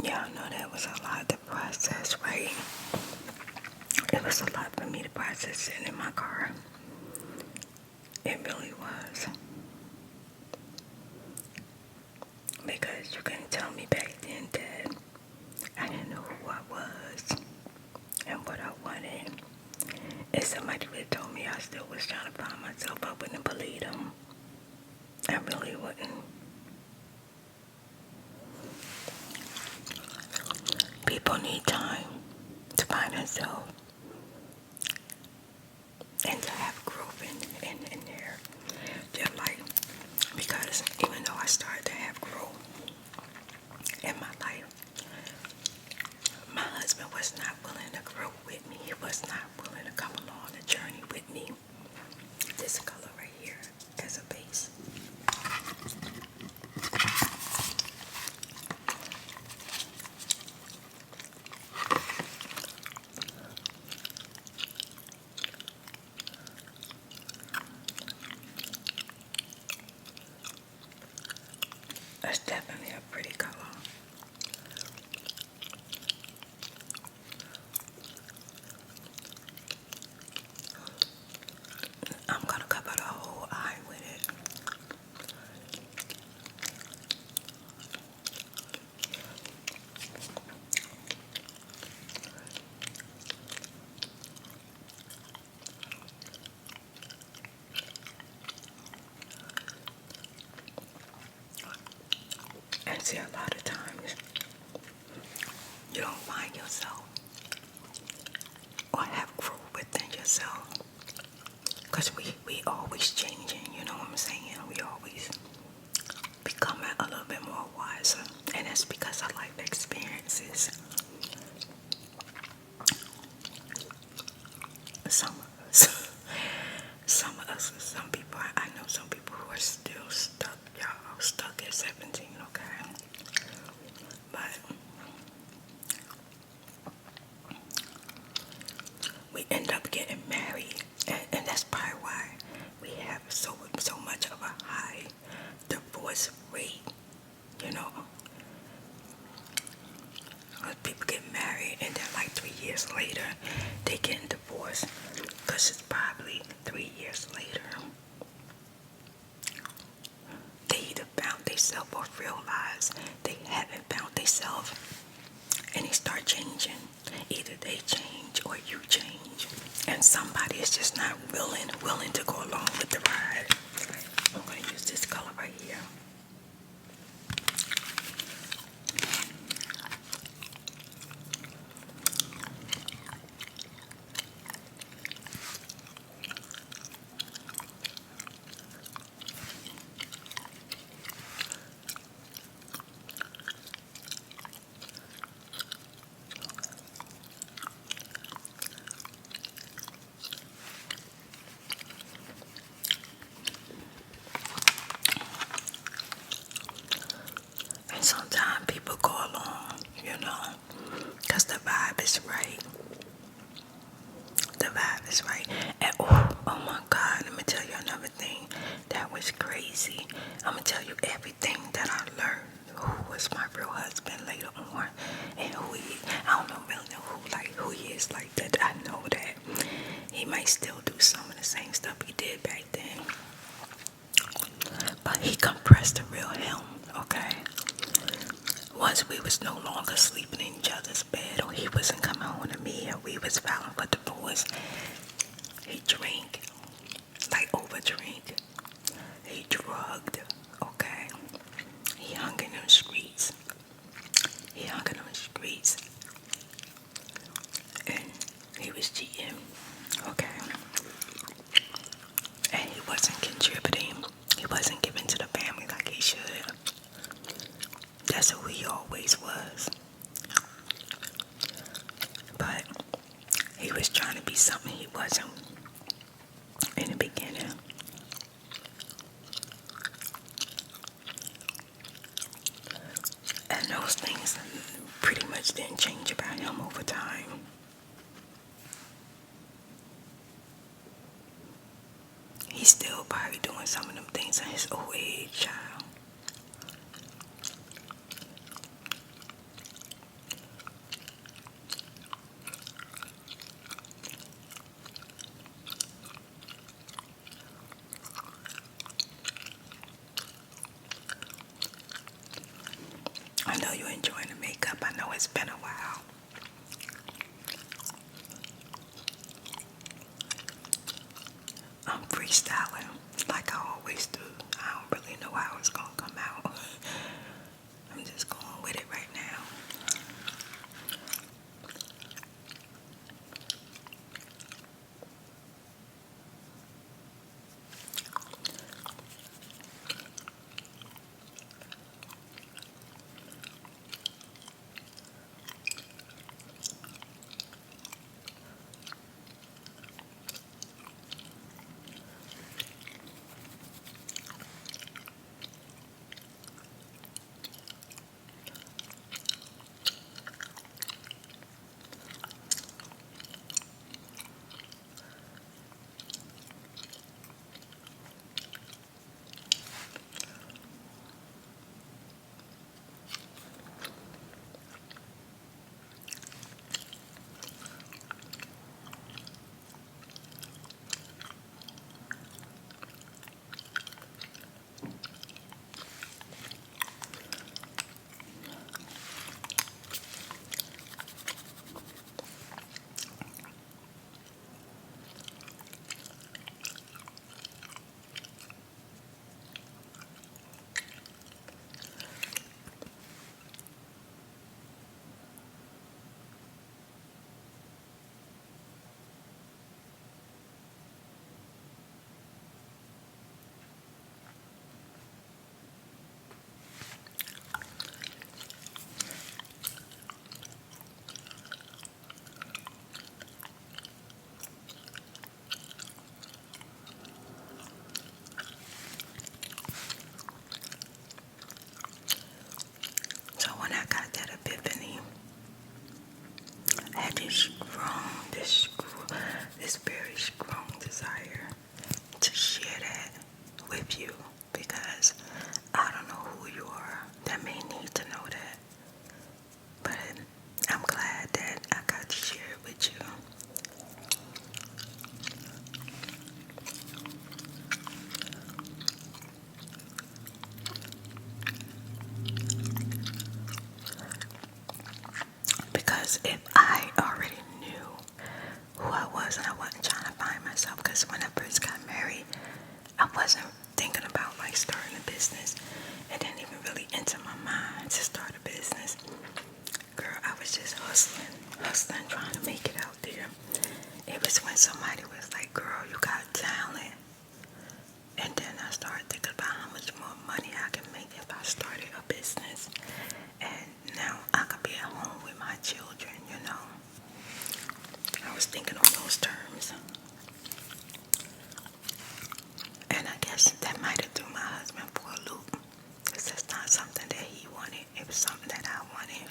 Yeah, I know that was a lot to process, right? It was a lot for me to process sitting in my car. It really was. Because you couldn't tell me back then that I didn't know who I was and what I wanted. If somebody would have told me I still was trying to find myself, I wouldn't believe them. I really wouldn't. People need time to find themselves and to have growth in there. Just like, because even though I started to have growth in my life, my husband was not willing to grow with me. He was not willing to come along the journey with me. This color right here as a base. That's definitely a pretty color. I'm gonna cover the whole eye with it. And see, a lot of times you don't find yourself or have growth within yourself. Because we always changing, you know what I'm saying? We always becoming a little bit more wiser. And that's because of life experiences. Some people, I know some people who are still stuck, y'all, stuck at 17, okay? But we end up getting married, and that's probably why we have so much of a high divorce rate, you know? People get married, and then like 3 years later, they getting divorced, because it's probably 3 years later. They either found themselves or realize they haven't found themselves, and they start changing. Either they change or you change, and somebody is just not willing to go along with the ride. I'm going to use this color right here. And sometimes people go along, you know, because the vibe is right. The vibe is right. And oh my God, let me tell you another thing that was crazy. I'm going to tell you everything that I learned. Who was my real husband later on, and who he, I don't know, really know who he is like that. I know that he might still do some of the same stuff he did back then. But he compressed the real him, okay? Once we was no longer sleeping in each other's bed, or he wasn't coming home to me, or we was filing for divorce, he drank, like overdrink. He drugged, okay? He hung in them streets. He hung in them streets. And he was cheating, okay? That's who he always was. But he was trying to be something he wasn't in the beginning. And those things pretty much didn't change about him over time. He's still probably doing some of them things in his old age, child. I know you're enjoying the makeup. I know it's been a while. I'm freestyling like I always do. I don't really know how it's gonna come out. I'm just going with it right now. So when I got that epiphany, I had this very strong desire to share that with you because I don't know who you are that may need to know that. But I'm glad that I got to share it with you. Because if I already knew who I was and I wasn't trying to find myself, because when I first got married, I wasn't thinking about like starting a business. It didn't even really enter my mind to start a business. Girl, I was just hustling, trying to make it out there. It was when somebody was like, girl, you got talent. And then I started thinking about how much more money I can make if I started a business. And now I could be at home with my children, you know. I was thinking on those terms. And I guess that might have threw my husband for a loop. Because that's not something that he wanted. It was something that I wanted.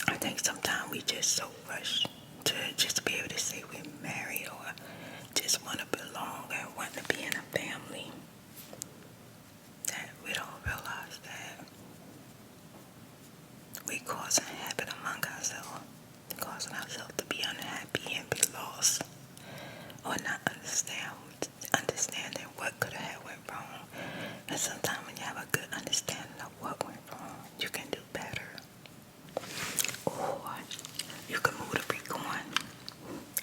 I think sometimes we just so rush to just be able to say we're married or just want to belong and want to be in a family that we don't realize that we causing habit among ourselves, causing ourselves to be unhappy and be lost or not understanding what could have went wrong. And sometimes when you have a good understanding of what went wrong, you can do better. Or you can move the freak on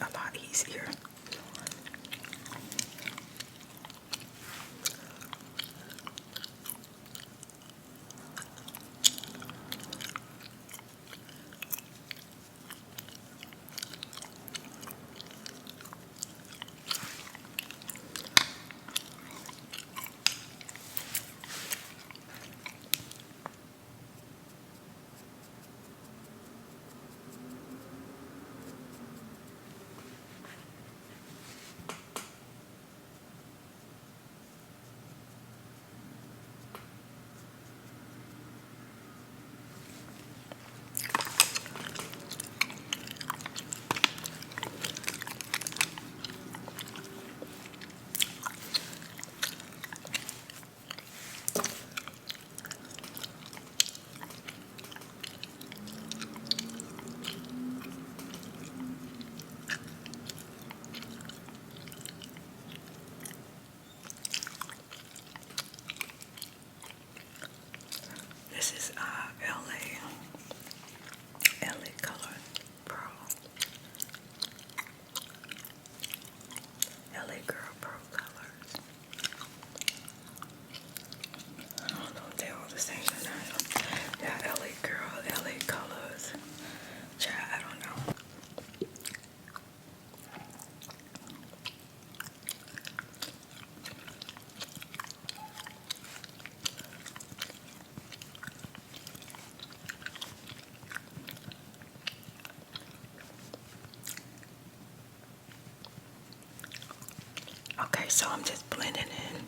a lot easier. So I'm just blending in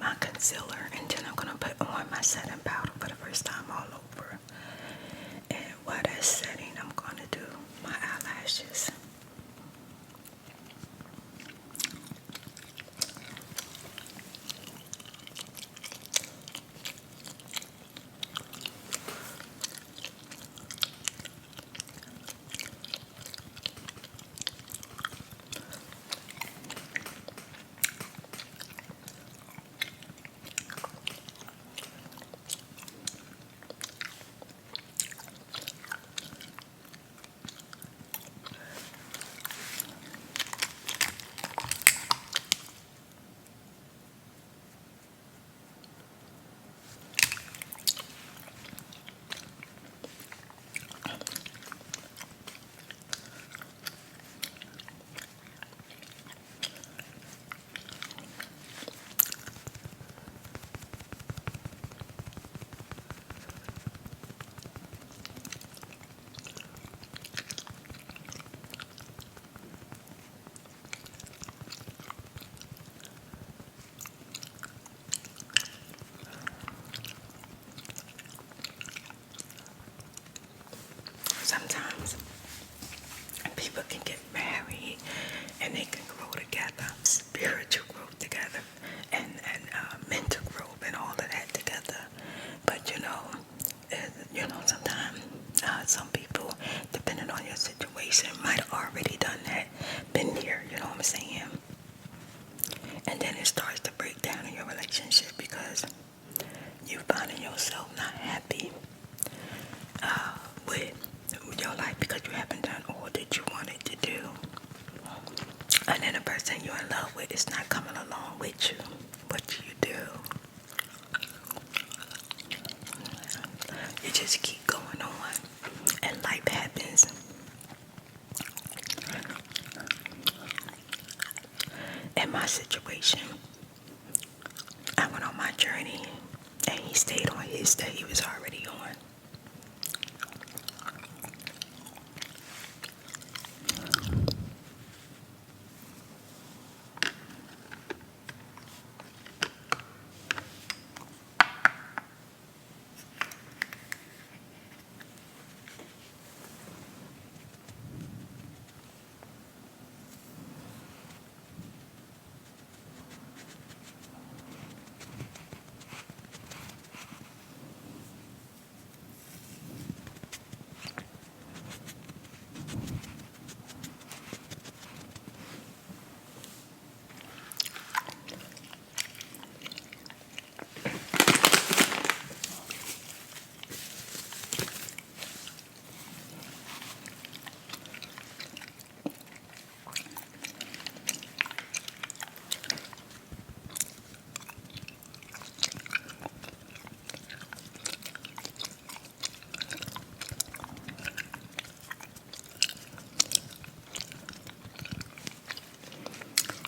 my concealer, and then I'm gonna put on my setting powder for the first time all over. And while that's setting, I'm gonna do my eyelashes. Sometimes people can get married and they can grow together, spiritual growth together, and mental growth and all of that together. But sometimes some people, depending on your situation, might have already done that, been here. You know what I'm saying? And then it starts to break down in your relationship because you finding yourself not happy with your life because you haven't done all that you wanted to do. And then the person you're in love with is not coming along with you. What do you do? You just keep going on, and life happens. In my situation, I went on my journey, and he stayed on his that he was already on.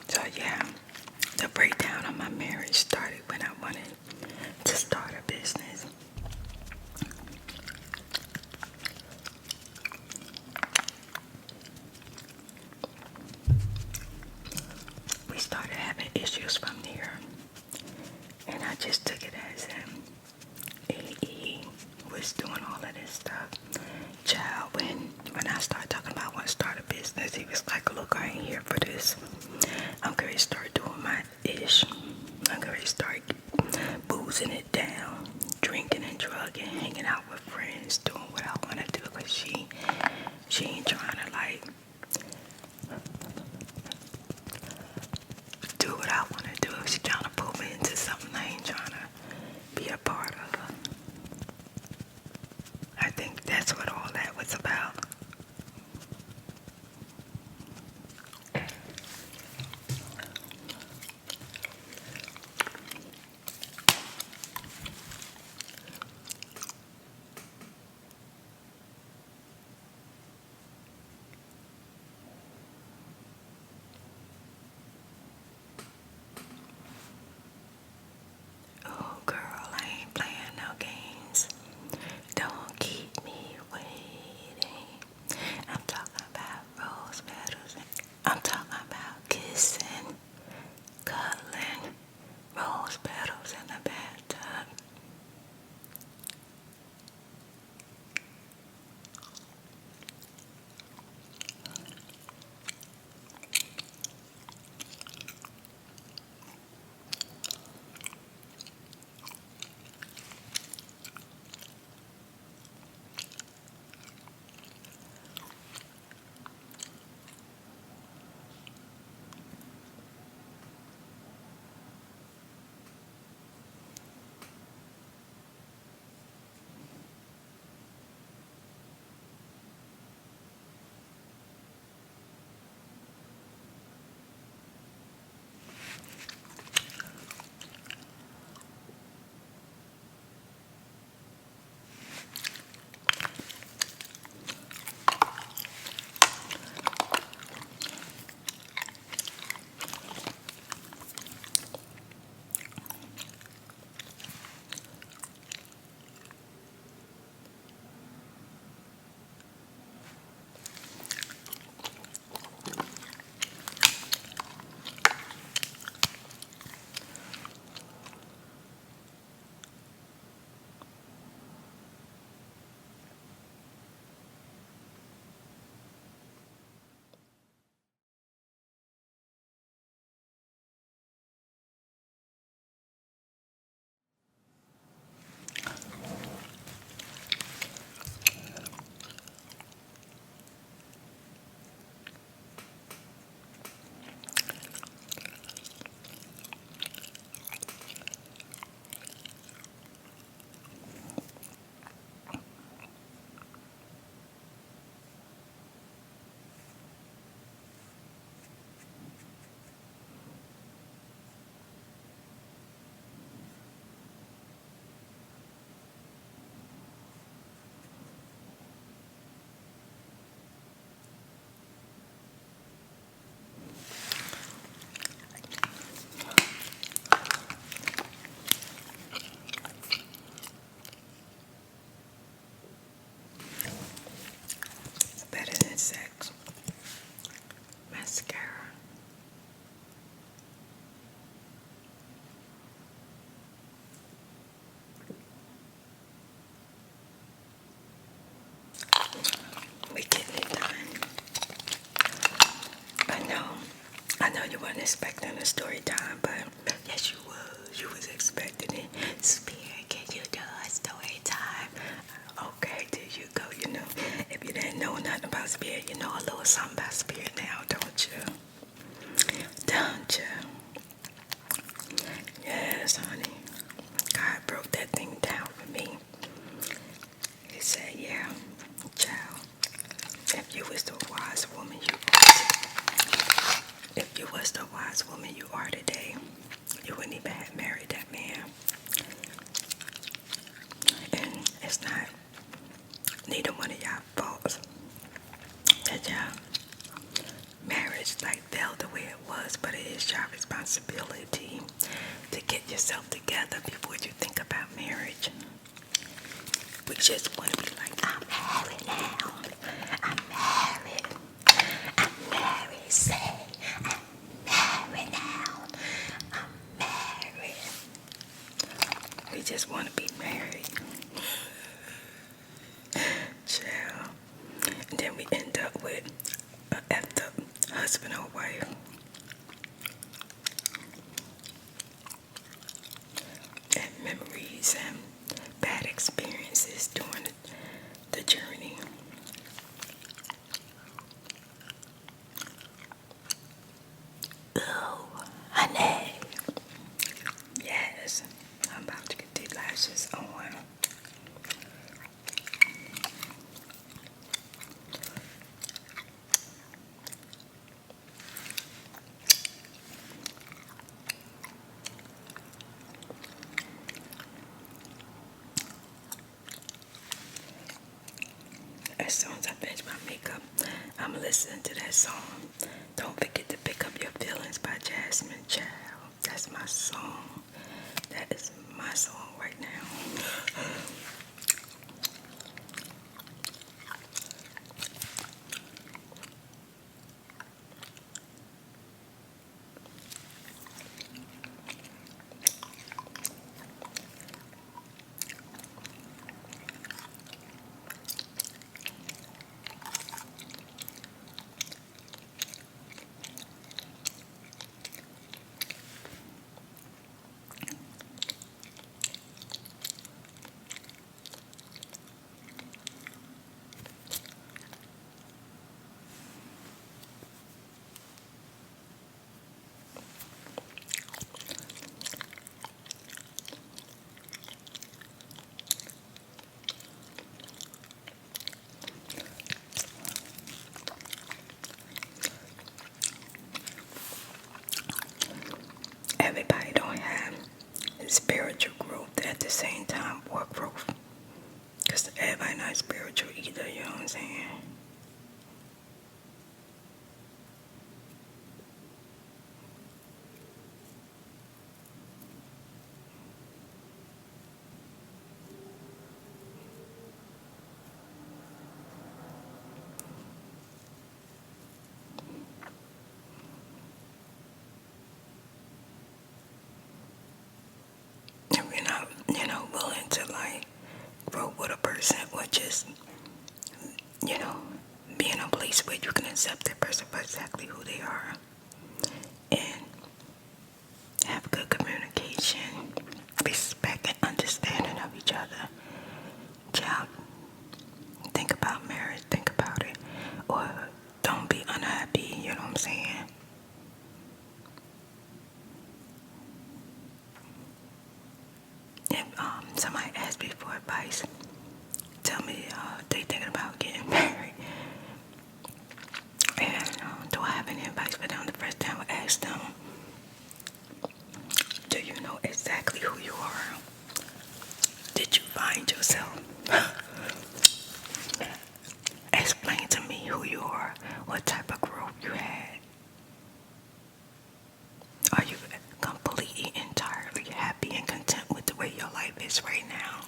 So yeah, the breakdown of my marriage started when I wanted to start a business. We started having issues from there, and I just took it as he was doing all of this stuff. Child, when I started talking about wanting to start a business, he was like, look, I ain't here for this. I'm going to start doing my ish. I'm going to start boozing it down, drinking We getting it done. I know you weren't expecting a story time, but yes, you was. You was expecting it. Spirit, can you do a story time? Okay, there you go. You know, if you didn't know nothing about spirit, you know a little something about spirit now, don't you? Don't you? Yes, honey. God broke that thing down for me. He said, yeah, child, if you was the wise woman you are, if you was the wise woman you are today, you wouldn't even have married that man. And it's not neither one of y'all faults that y'all marriage like fell the way it was, but it is your responsibility to get yourself together before you think about marriage. We just want to be like, I'm married now. I'm married. I'm married. Say, I'm married now. I'm married. We just want to be married. Child. And then we end up with a effed up husband or wife. And memories and bad experiences during the journey. Oh, honey. Yes, I'm about to get these lashes on. As soon as I finish my makeup, I'm listening to that song. Don't forget to pick up your feelings by Jasmine Child. That's my song. That is my song right now. Everybody don't have spiritual growth at the same time or growth. Because everybody not spiritual either, you know what I'm saying? If you're not, willing to like grow with a person or just, be in a place where you can accept that person for exactly who they are and have good communication, respect and understanding of each other. Child, think about marriage, think about it. Or don't be unhappy, you know what I'm saying? If somebody asks me for advice, tell me they thinking about getting married. And do I have any advice for them? The first time I ask them, do you know exactly who you are? Did you find yourself? Explain to me who you are, what type of growth you had. Are you completely, entirely happy and content with the way your life is right now?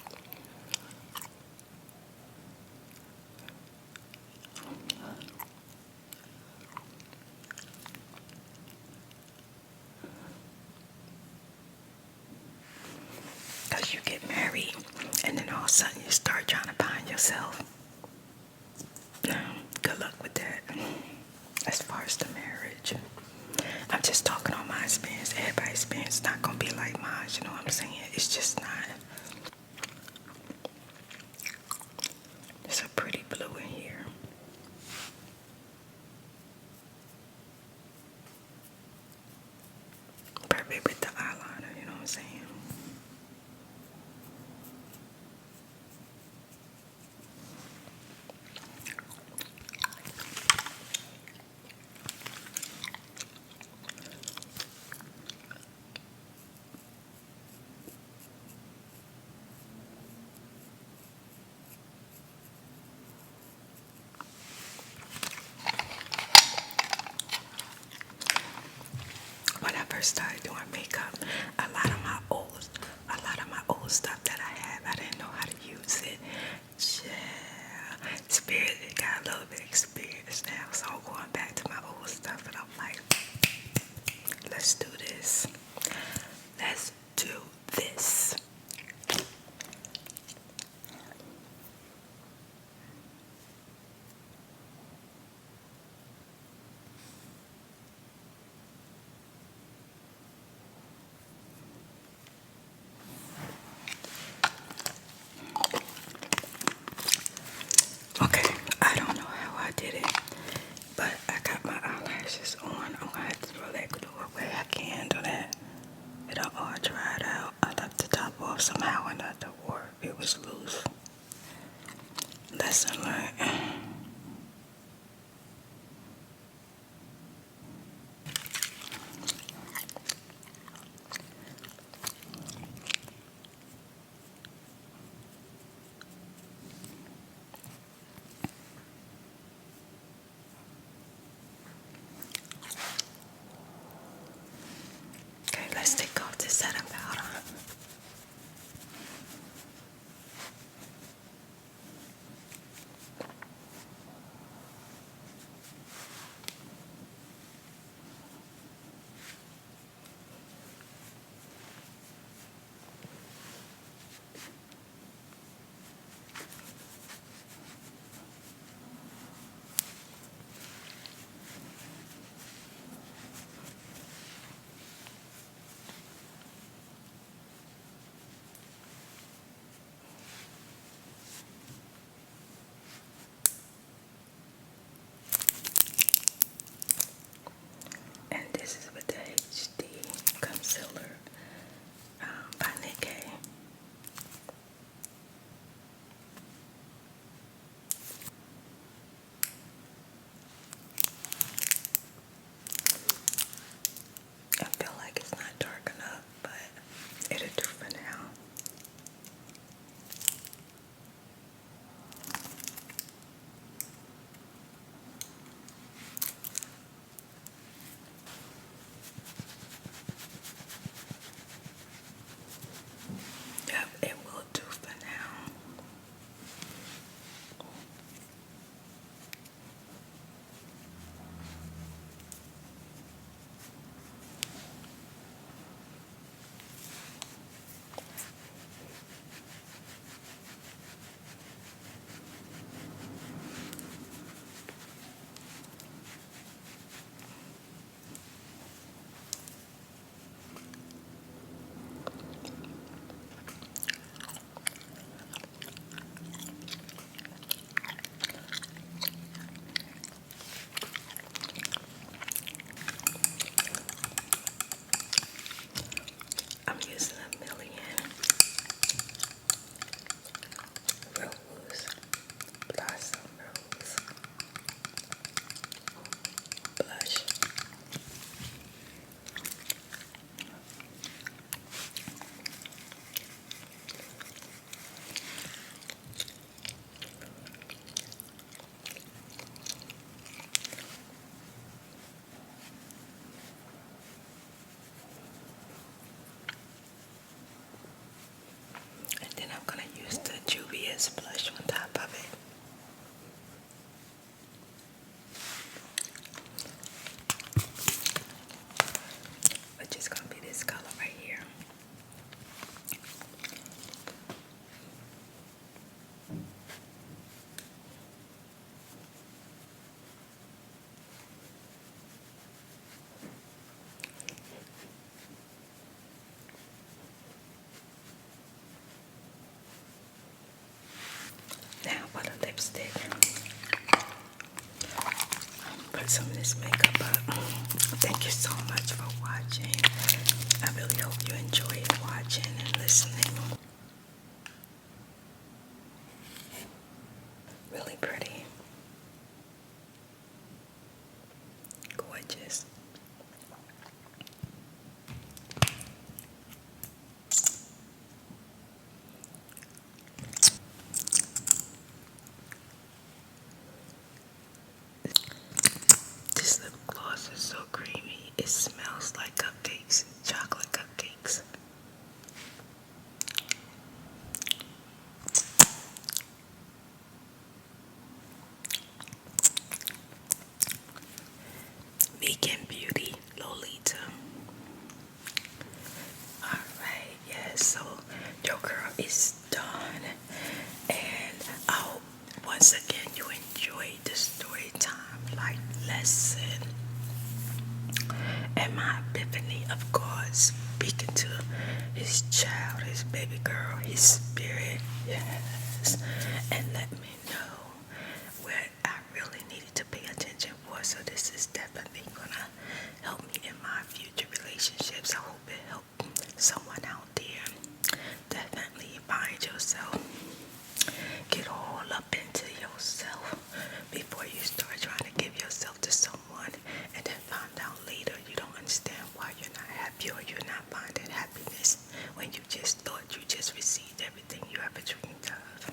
Because you get married and then all of a sudden you start trying to find yourself. as far as the marriage, I'm just talking on my experience. Everybody's experience not gonna be like mine, you know what I'm saying? It's just not. It's a pretty blue in here. Perfect with the eyeliner, you know what I'm saying? When I first started doing makeup, a lot of my old stuff that I have, I didn't know how to use it. Yeah, Spirit got a little bit of experience now, so I'm going back to my old stuff, and I'm like, let's do this. Let's do this. put some of this makeup up. Thank you so much for watching. I really hope you enjoyed watching and listening. Really pretty. Gorgeous. This lip gloss is so creamy. It smells like cupcakes, chocolate cupcakes. Vegan Beauty Lolita. Alright, yes, so your girl is done. And I hope once again you enjoyed the story time like lesson and my epiphany of God speaking to his child, his baby girl, his spirit, yes, and let me know where I really needed to pay attention for. So this is definitely gonna help me in my future relationships. I hope it helped someone out there. Definitely find yourself. Get all up into yourself before you start trying to give yourself to someone and then find out later you don't understand why you're not happy or you're not finding happiness when you just thought you just received everything you ever dreamed of.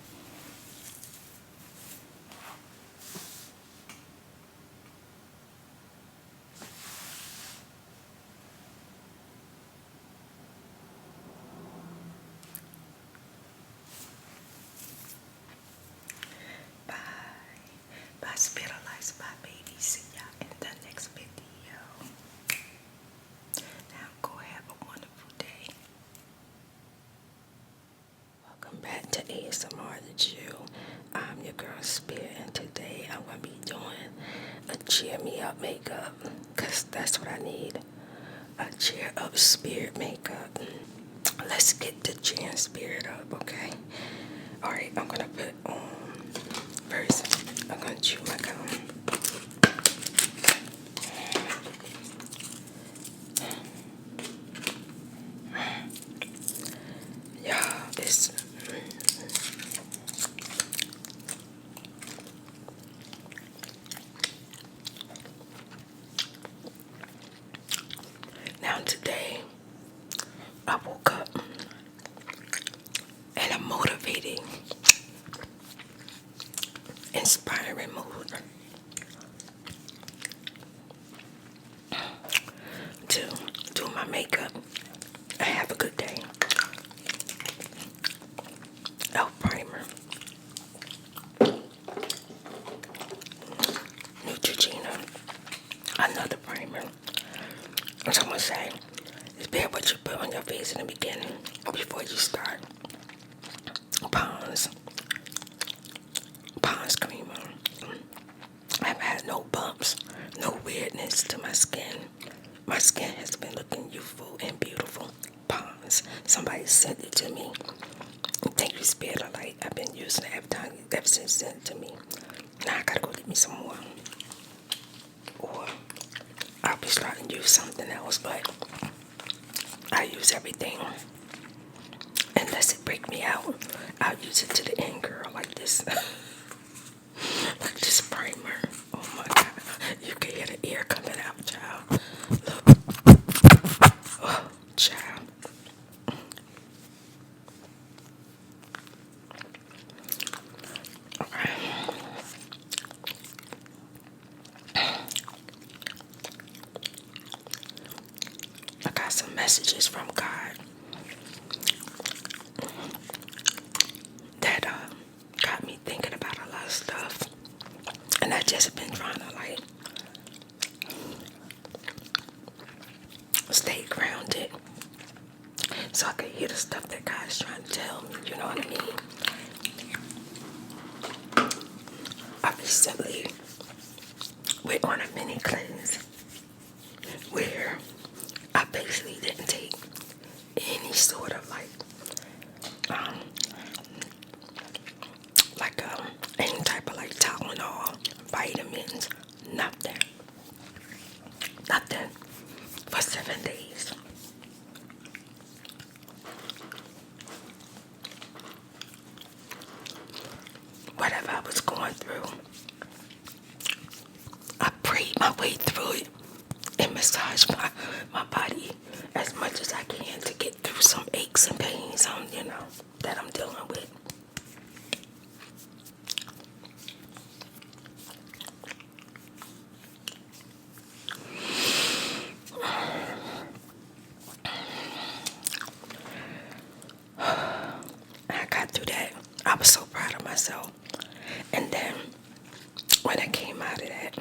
Bye. Bye, spirit of lights. Bye, baby. See y'all in the next video. Now go have a wonderful day. Welcome back to ASMR the Chew. I'm your girl Spirit, and today I'm going to be doing a cheer me up makeup because that's what I need. A cheer up spirit makeup. Let's get the cheering spirit up, okay? Alright, I'm going to put on first. I'm going to chew my gum. Yeah, it's now today I woke up in a motivating, inspiring mood to do my makeup and have a good day. Elf primer, Neutrogena, another primer. So I'm gonna say, it's bad what you put on your face in the beginning before you start. Pond's creamer. I've had no bumps, no weirdness to my skin. My skin has been looking youthful and beautiful. Pond's. Somebody sent it to me. Thank you, Spirit of Light. I've been using it ever since it sent it to me. Now I gotta go get me some more. Or I'll be starting to use something else, but I use everything. Unless it break me out, I'll use it to the end, girl, like this. Like this primer. Oh my God. You can hear the air coming out, child. Look. Oh, child. Alright. I got some messages from God that got me thinking about a lot of stuff. And I just been trying to like stay grounded so I can hear the stuff that God's trying to tell me, you know what I mean? I recently went on a mini cleanse where I basically didn't take any sort of any type of like Tylenol, vitamins, nothing. aches and pains that I'm dealing with. I got through that. I was so proud of myself. And then when I came out of that,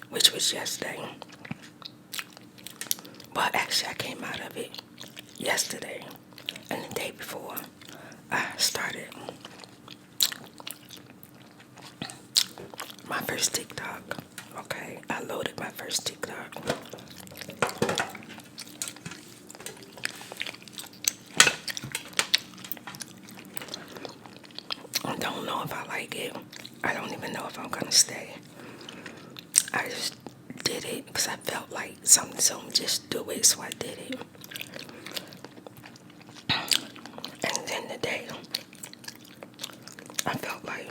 which was yesterday, well, actually I came out of it yesterday, and the day before I started my first TikTok. Okay, I loaded my first TikTok. I don't know if I like it. I don't even know if I'm gonna stay. I just did it because I felt like something, so just do it, so I did it. And then today, I felt like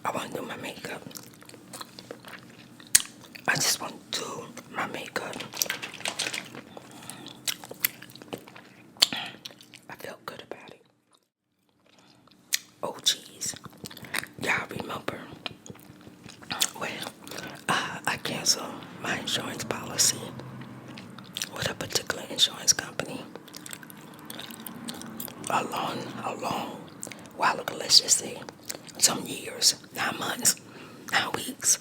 I want to do my makeup. I just want to do my makeup. I felt good about it. Oh, geez. Y'all remember? Well, I canceled my insurance policy with a particular insurance company a long while ago. Let's just say some years, 9 months, 9 weeks,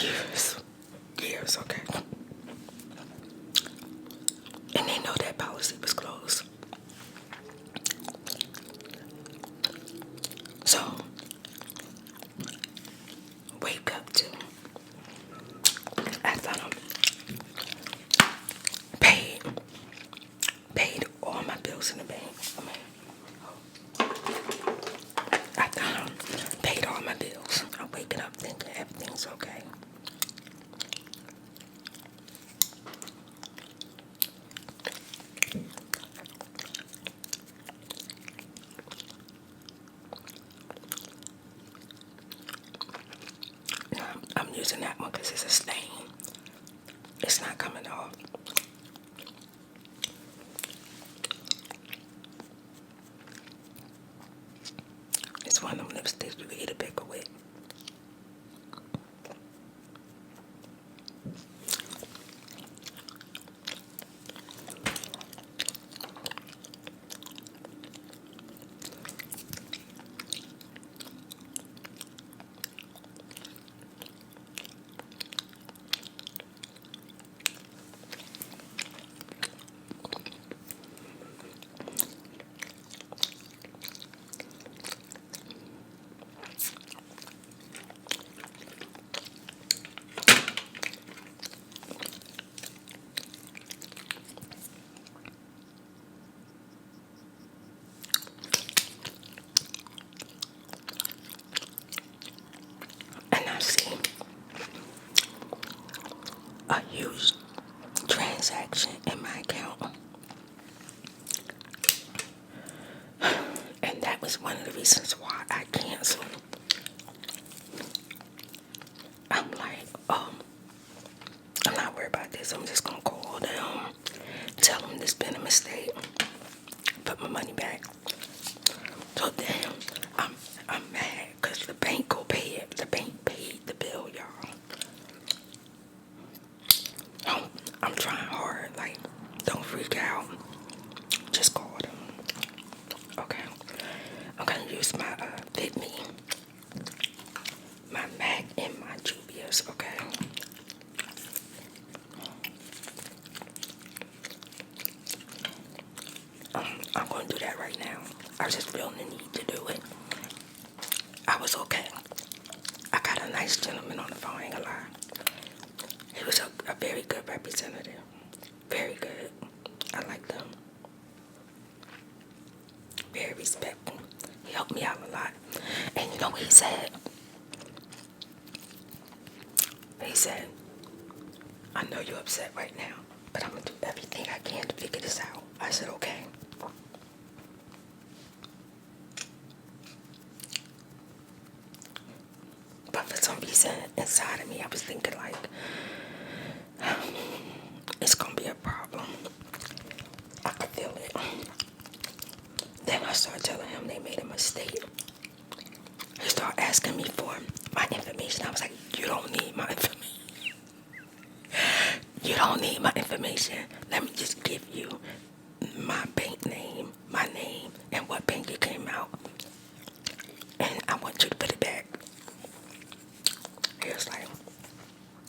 years, okay. And they know that policy was closed. So, wake up to, after I paid all my bills in the bank. After I paid all my bills, I'm waking up thinking everything's okay. I'm using that one because it's a stain. It's not coming off. It's one of them lipsticks you can eat a pickle with. And I see a huge transaction in my account. And that was one of the reasons why I canceled. I'm like, I'm not worried about this. I'm just gonna call them, tell them this been a mistake, put my money back. So then I'm mad because the bank go pay it. The bank paid the bill, y'all. I'm trying hard. Like, don't freak out. Just call them. Okay. I'm gonna use my Fit Me, my MAC, and my Juvia's. Okay. I'm gonna do that right now. I just feel the need to do it. I was okay. I got a nice gentleman on the phone, ain't gonna lie. He was a very good representative. Very good. I liked him. Very respectful. He helped me out a lot. And you know what he said? He said, I know you're upset right now, but I'm gonna do everything I can to figure this out. I said, okay. But for some reason inside of me, I was thinking like, it's gonna be a problem. I could feel it. Then I started telling him they made a mistake. He started asking me for my information. I was like, you don't need my information. You don't need my information. Let me just give you my bank name, my name, and what bank it came out. And I want you to put it back. He was like,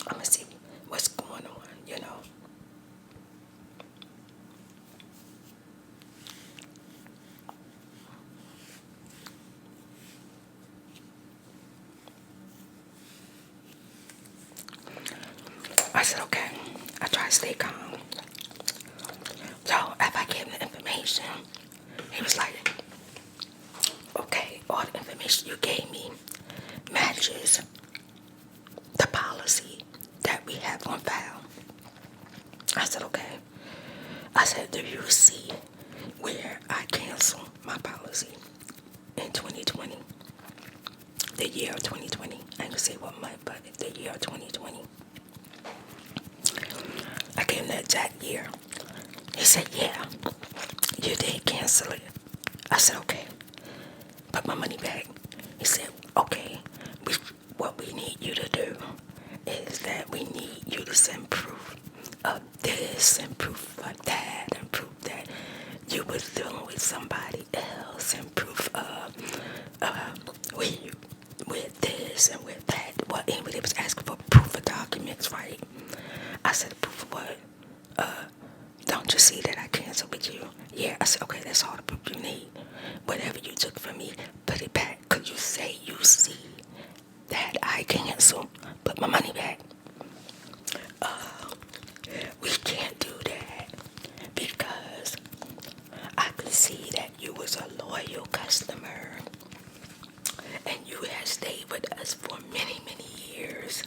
I'm gonna see what's going on, you know. I said, okay. I try to stay calm. So after I gave him the information, he was like, okay, all the information you gave me matches the policy that we have on file. I said, okay. I said, do you see where I canceled my policy in 2020? The year of 2020. I ain't gonna say what month, but the year of 2020. I gave him the exact year. He said, yeah, you did cancel it. I said, okay, put my money back. He said, okay, what we need you to do is that we need you to send proof of this and proof of that and proof that you was dealing with somebody else and proof of with this and with that. Well, anyway, they was asking for proof of documents, right? I said, proof of what? Don't you see that I canceled with you? Yeah, I said, okay, that's all the proof you need. Whatever you took from me, put it back. Could you say you see that I canceled? Put my money back. We can't do that because I could see that you was a loyal customer and you had stayed with us for many, many years.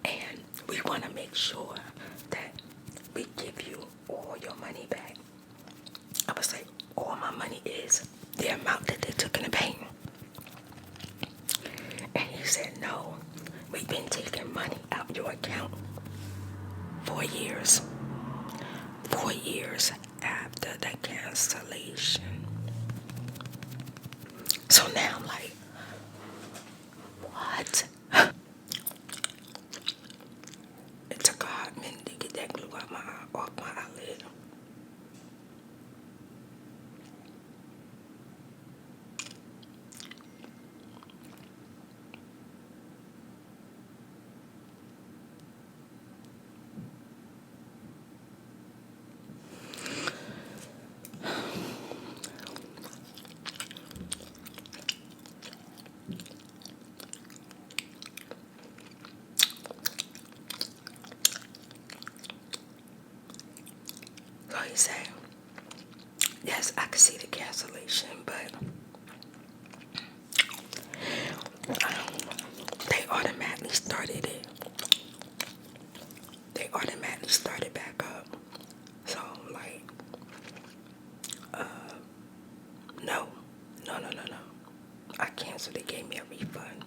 And we want to make sure that we give you all your money back. I was like, all my money is the amount that they took in the bank. And he said, no, we've been taking money out your account 4 years. 4 years after the cancellation. So now I'm like, what? It took a hot minute to get that glue off my eyelid. So he said, yes, I could see the cancellation, but they automatically started it. They automatically started back up. So I'm like, no. I canceled. They gave me a refund.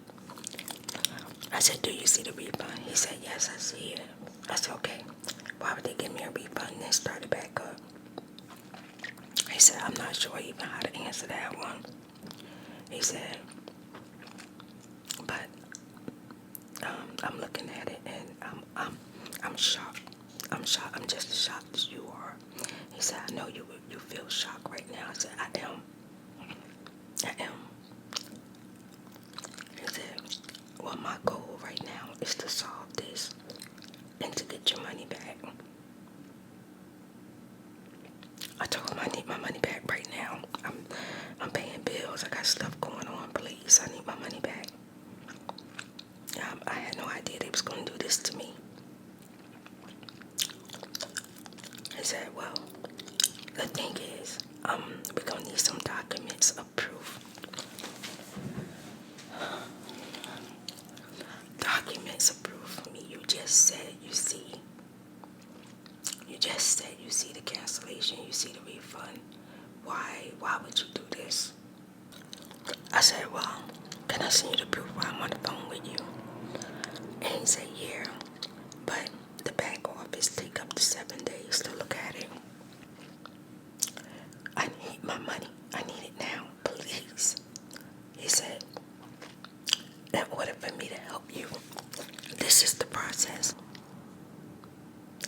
I said, do you see the refund? He said, yes, I see it. I said, okay. Why would they give me a refund and then start it back up? He said, I'm not sure even how to answer that one. He said, but I'm looking at it and I'm shocked. I'm shocked. I'm just as shocked as you are. He said, I know you feel shocked right now. I said, I am. He said, well, my goal right now is to solve this and to get your money back. I told him I need my money back right now. I'm paying bills. I got stuff going on. Please, I need my money back. I had no idea they was going to do this to me. He said, well, the thing is, we're going to need some documents of proof. Documents of proof for me. You just said you see. You just said you see the cancellation. You see the refund. Why would you do this? I said, well, can I send you the proof while I'm on the phone with you? And he said, yeah, but the back office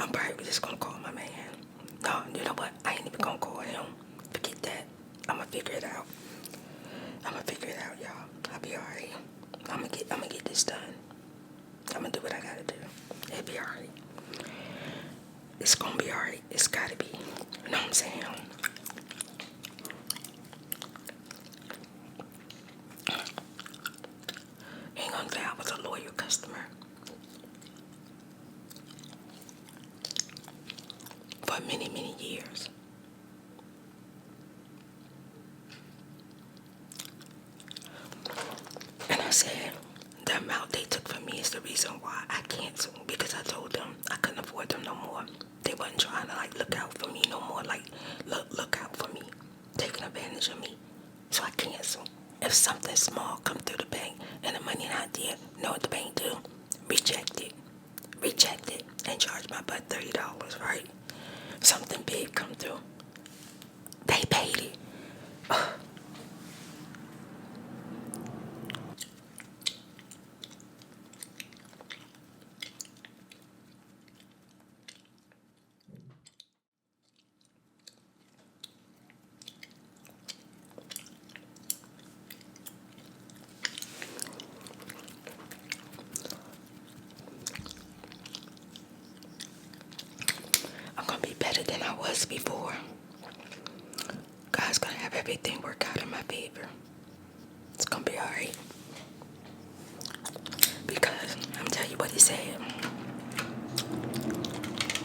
I'm probably just gonna call my man. No, you know what? I ain't even gonna call him. Forget that. I'ma figure it out. Y'all. I'll be alright. I'ma get this done. I'ma do what I gotta do. It'll be alright. It's gonna be alright. It's gotta be. You know what I'm saying? Ain't gonna say I was a loyal customer for many, many years. And I said, the amount they took from me is the reason why I canceled, because I told them I couldn't afford them no more. They wasn't trying to like look out for me no more, like look out for me, taking advantage of me. So I canceled. If something small come through the bank and the money not there, know what the bank do? Reject it, and charge my butt $30, right? Something big come through, they paid it. I'm gonna be better than I was before. God's gonna have everything work out in my favor. It's gonna be alright. Because I'm telling you what he said.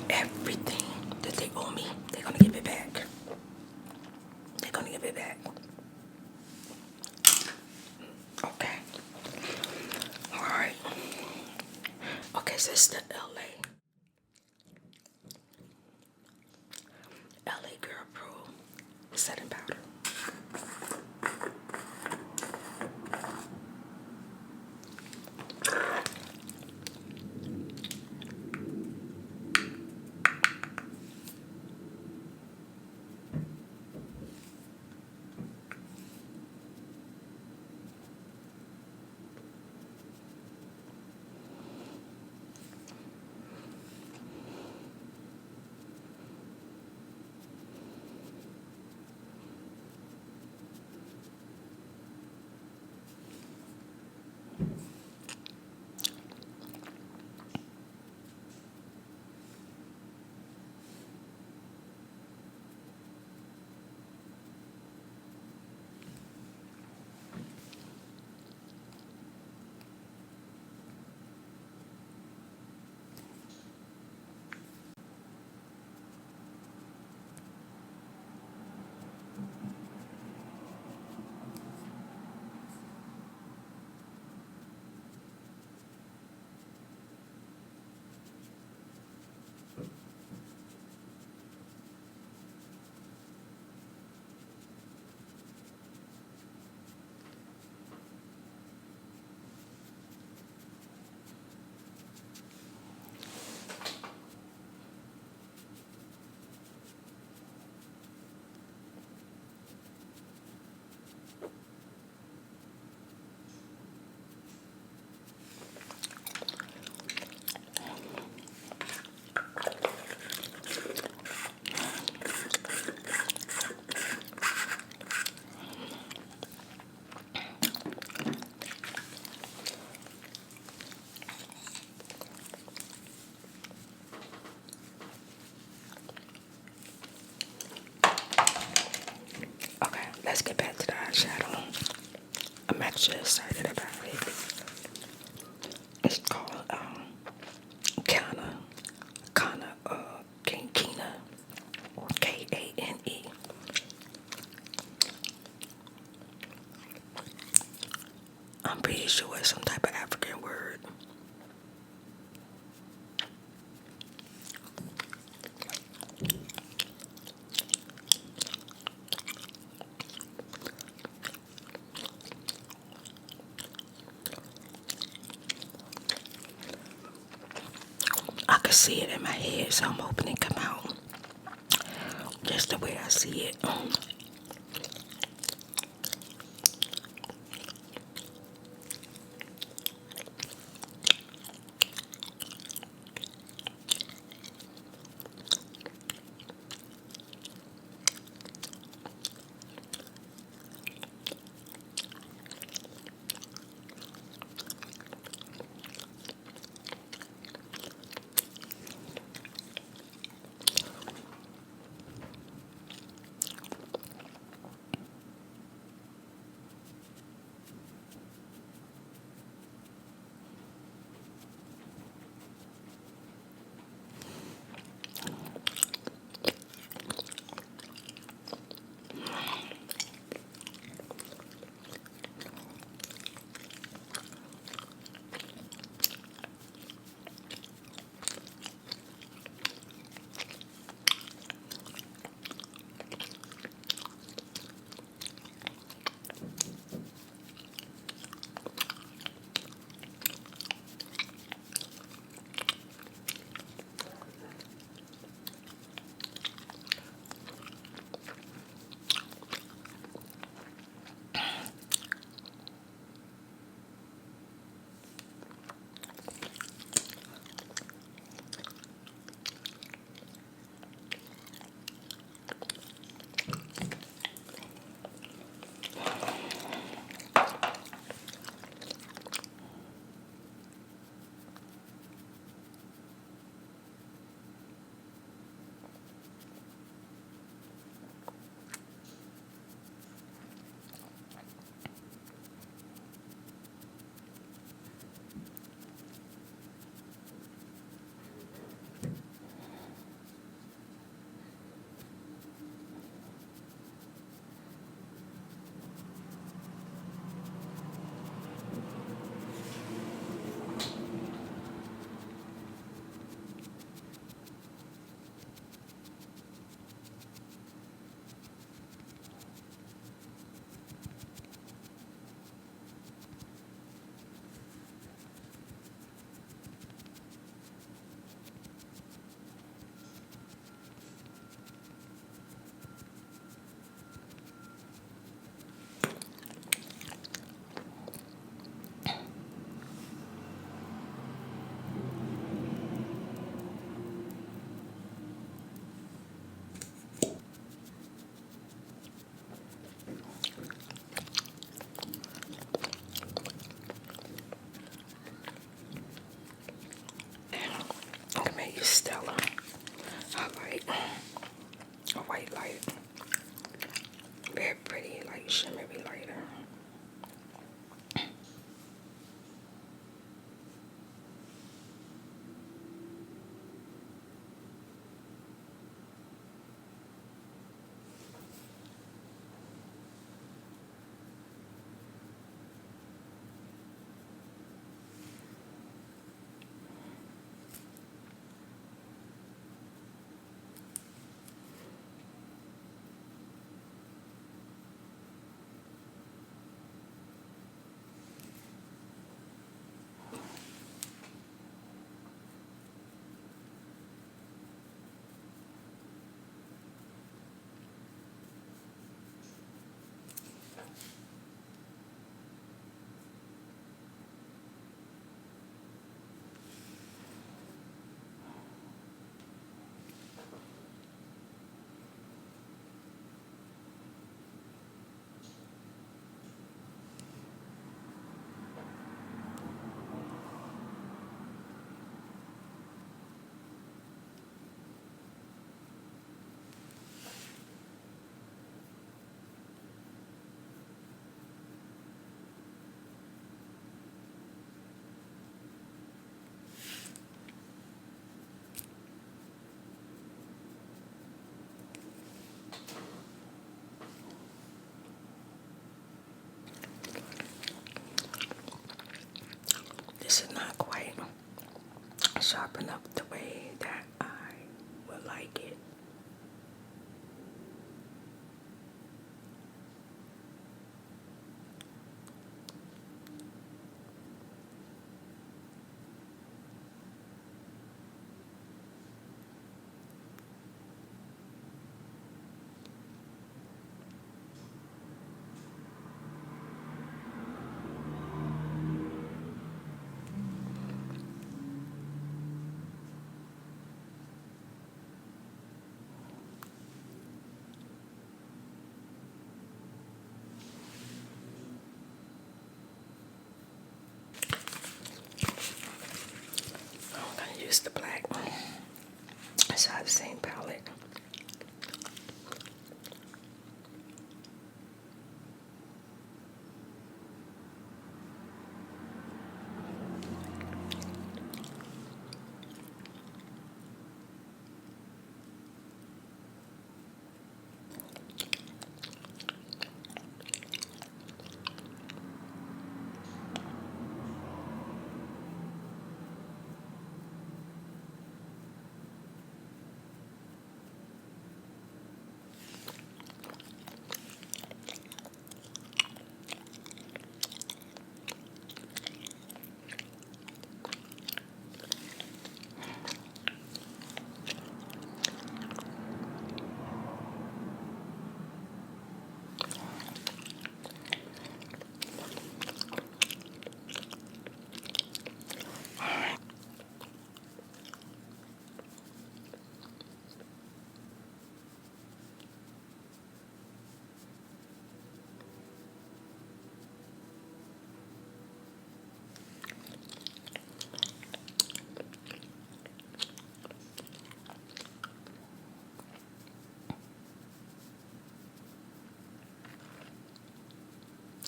Everything that they owe me, they're gonna give it back. They're gonna give it back. Okay. Alright. Okay, so it's the LA Girl Pro setting powder. Okay, let's get back to the eyeshadow. I'm actually excited about it. It's called Kina, Kane. I'm pretty sure it's some type of African word. I could see it in my head, so I'm hoping it come out just the way I see it. I like a white light. Very pretty, like shimmery lighter. This is not quite sharp enough the way that I would like it. I'm gonna use the black one. It's out of the same palette.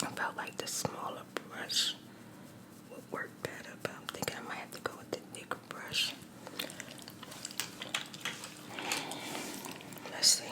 I felt like the smaller brush would work better, but I'm thinking I might have to go with the thicker brush. Let's see.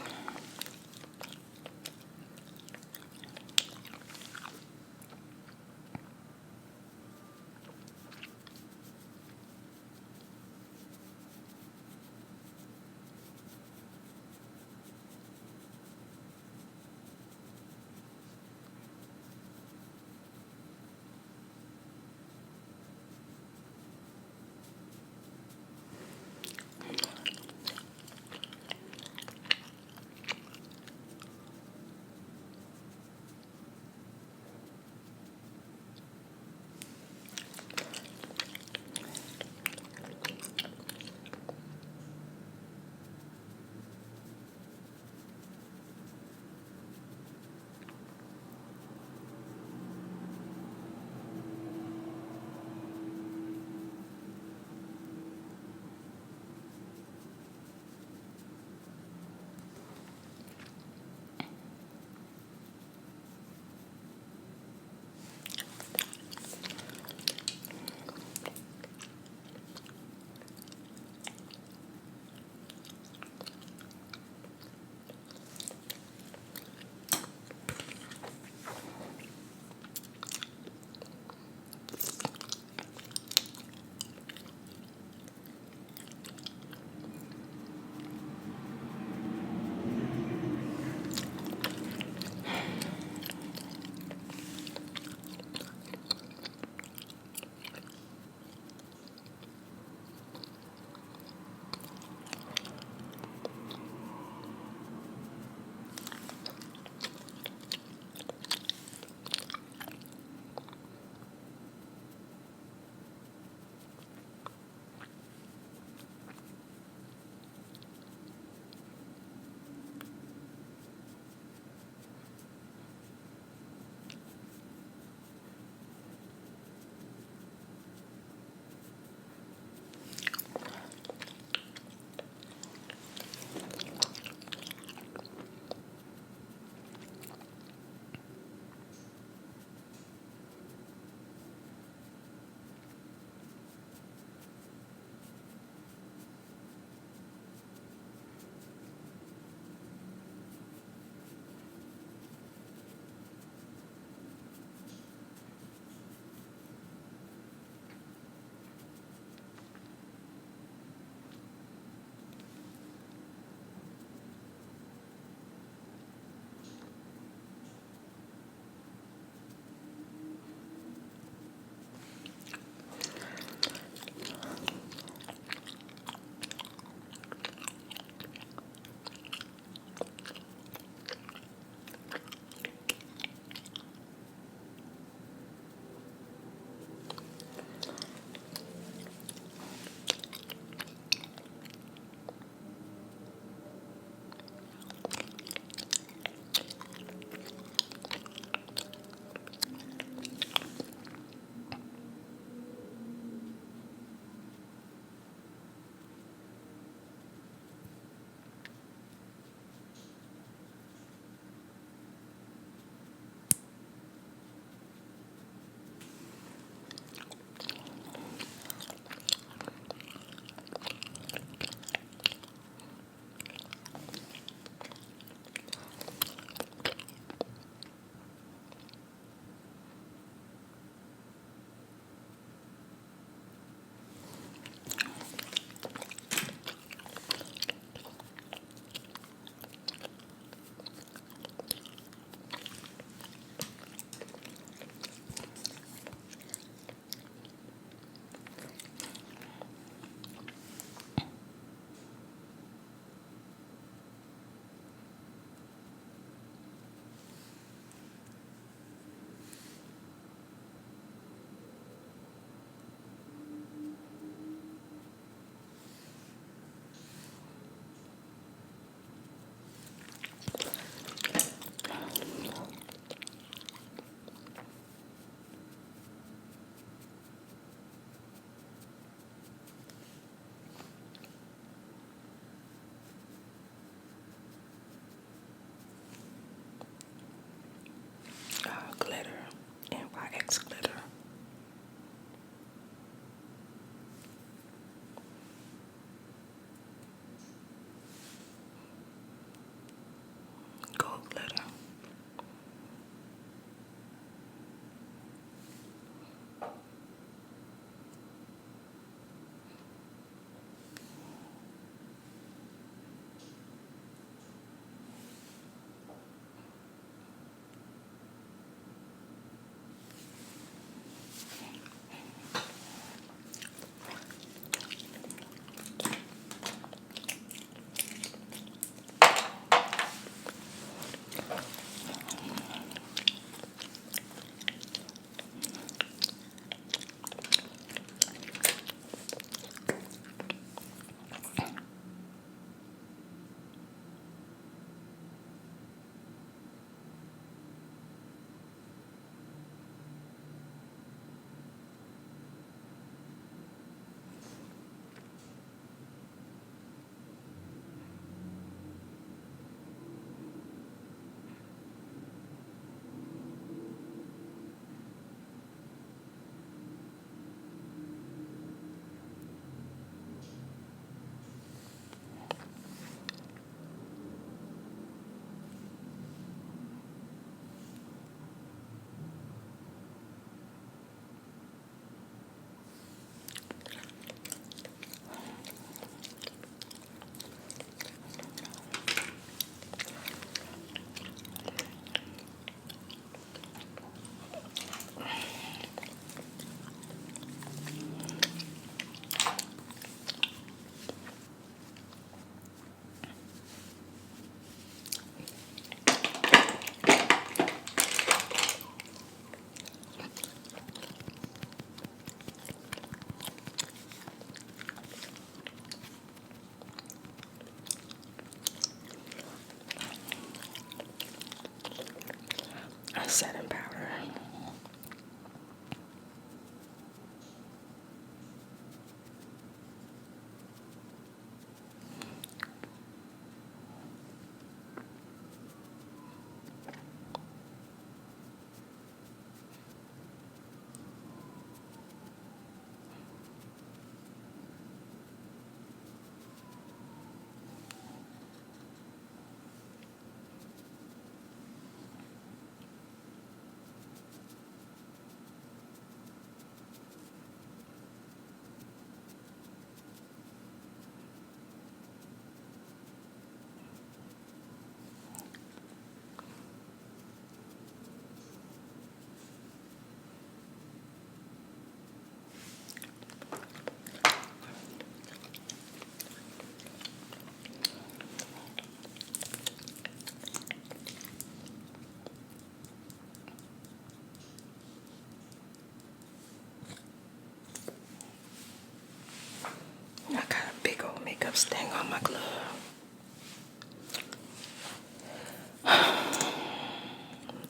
my glove.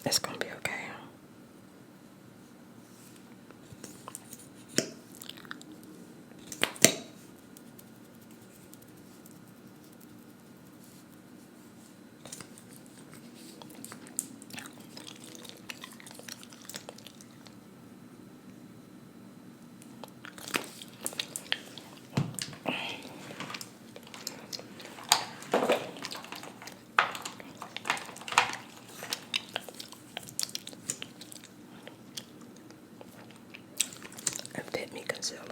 It's gonna be okay. And Fit Me concealer.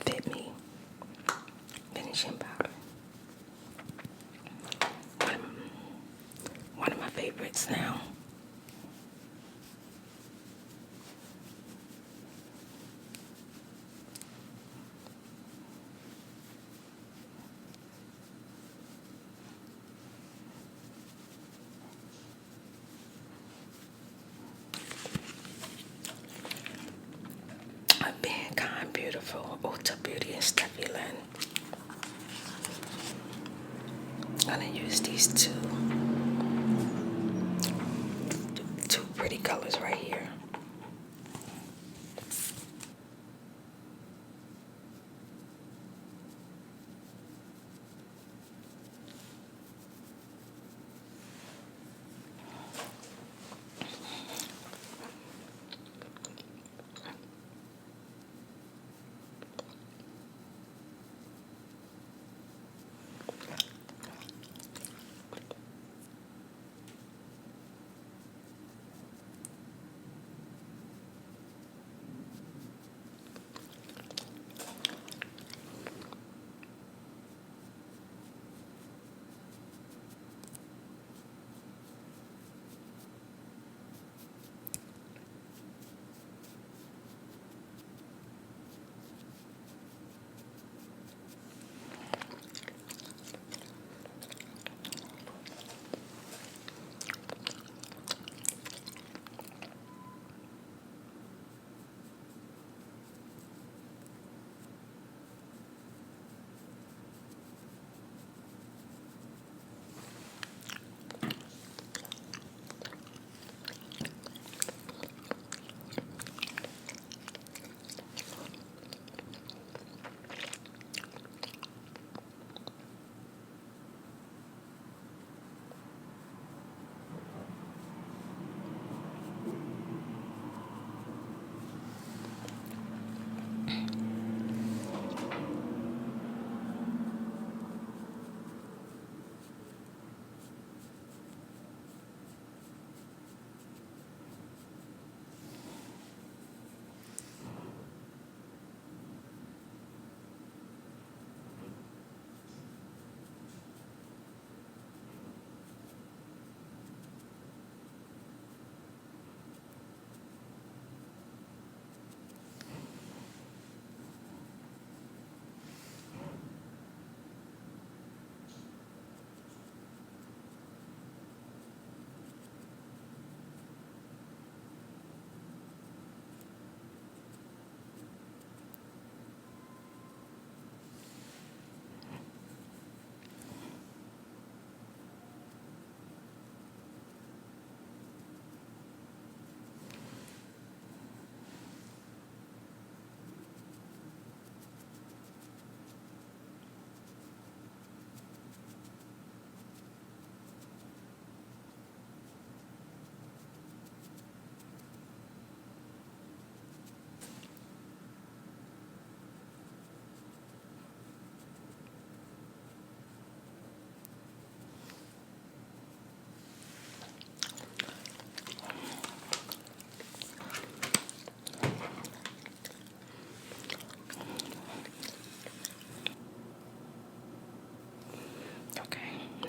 Fit Me finishing powder. One of my favorites now. these two pretty colors right here.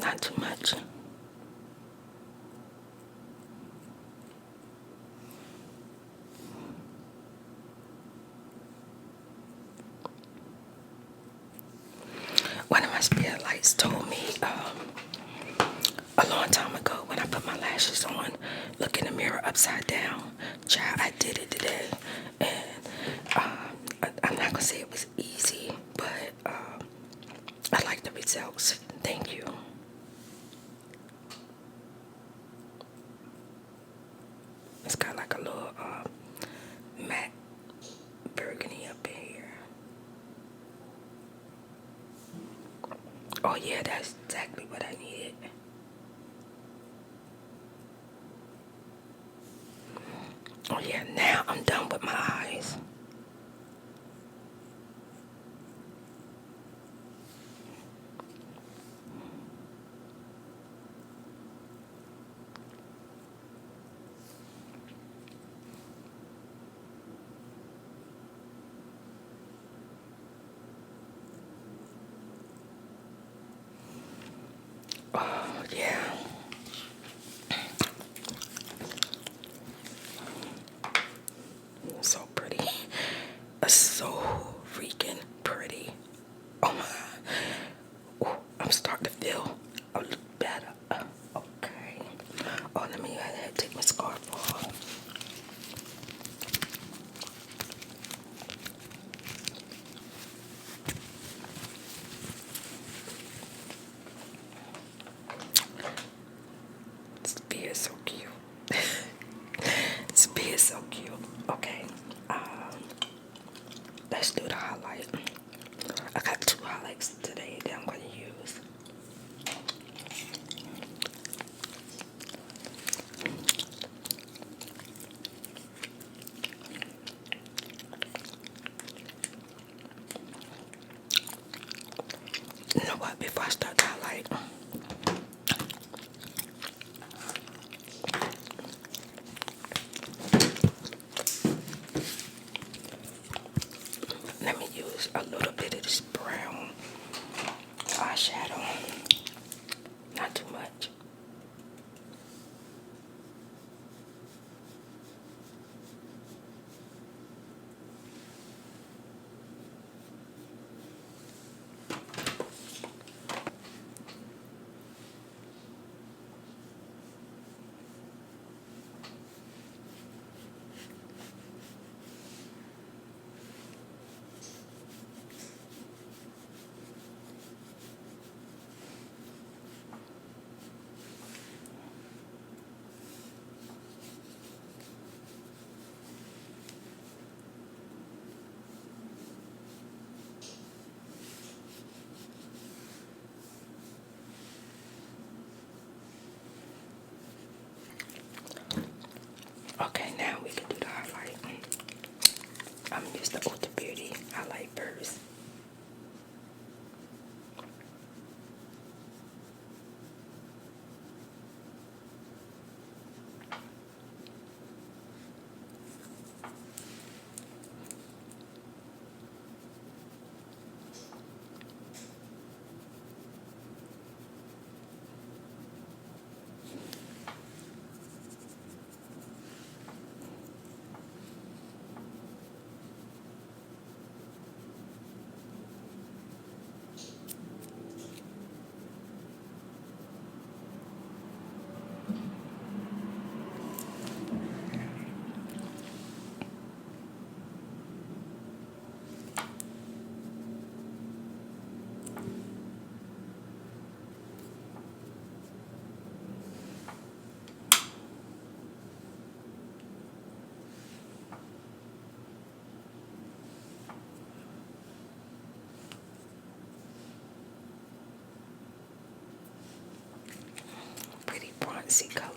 Not too much. One of my spirit lights told me a long time ago when I put my lashes on, look in the mirror upside down. Child, I did it today, and I'm not gonna say it was easy, but I like the results. Thank you. It's got like a little matte burgundy up in here. Oh yeah, that's exactly what I needed. Oh yeah, now I'm done with my eyes. Oh yeah. So pretty. So freaking pretty. Oh my. Ooh, I'm starting to feel a little better. Okay. Oh, let me take my scarf off. beard is so cute. This beard is so cute. Okay. Let's do the highlight. I got 2 highlights today that I'm going to use. You know what? Before I start the highlight, let me use a little bit of this brown eyeshadow. Not too much. Okay, now we can do the highlight. I'm gonna use the Ultra Beauty highlight first. Pretty bronzy color.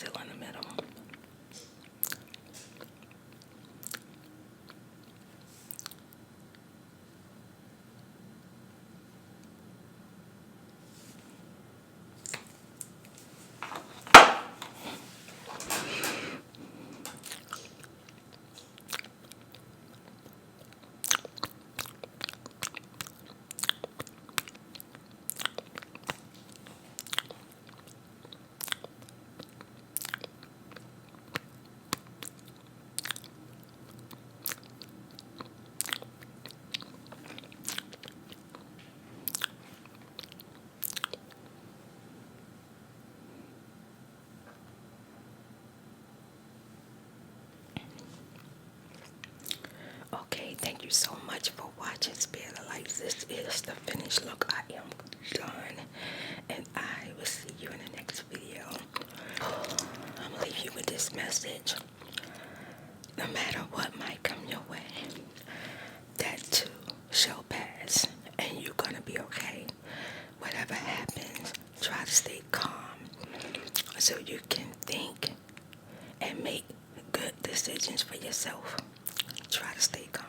concealer in the middle. Okay, thank you so much for watching. Spare the likes. This is the finished look. I am done, and I will see you in the next video. I'm gonna leave you with this message. No matter what might come your way, that too shall pass, and you're gonna be okay. Whatever happens, try to stay calm so you can think and make good decisions for yourself. Try to stay calm.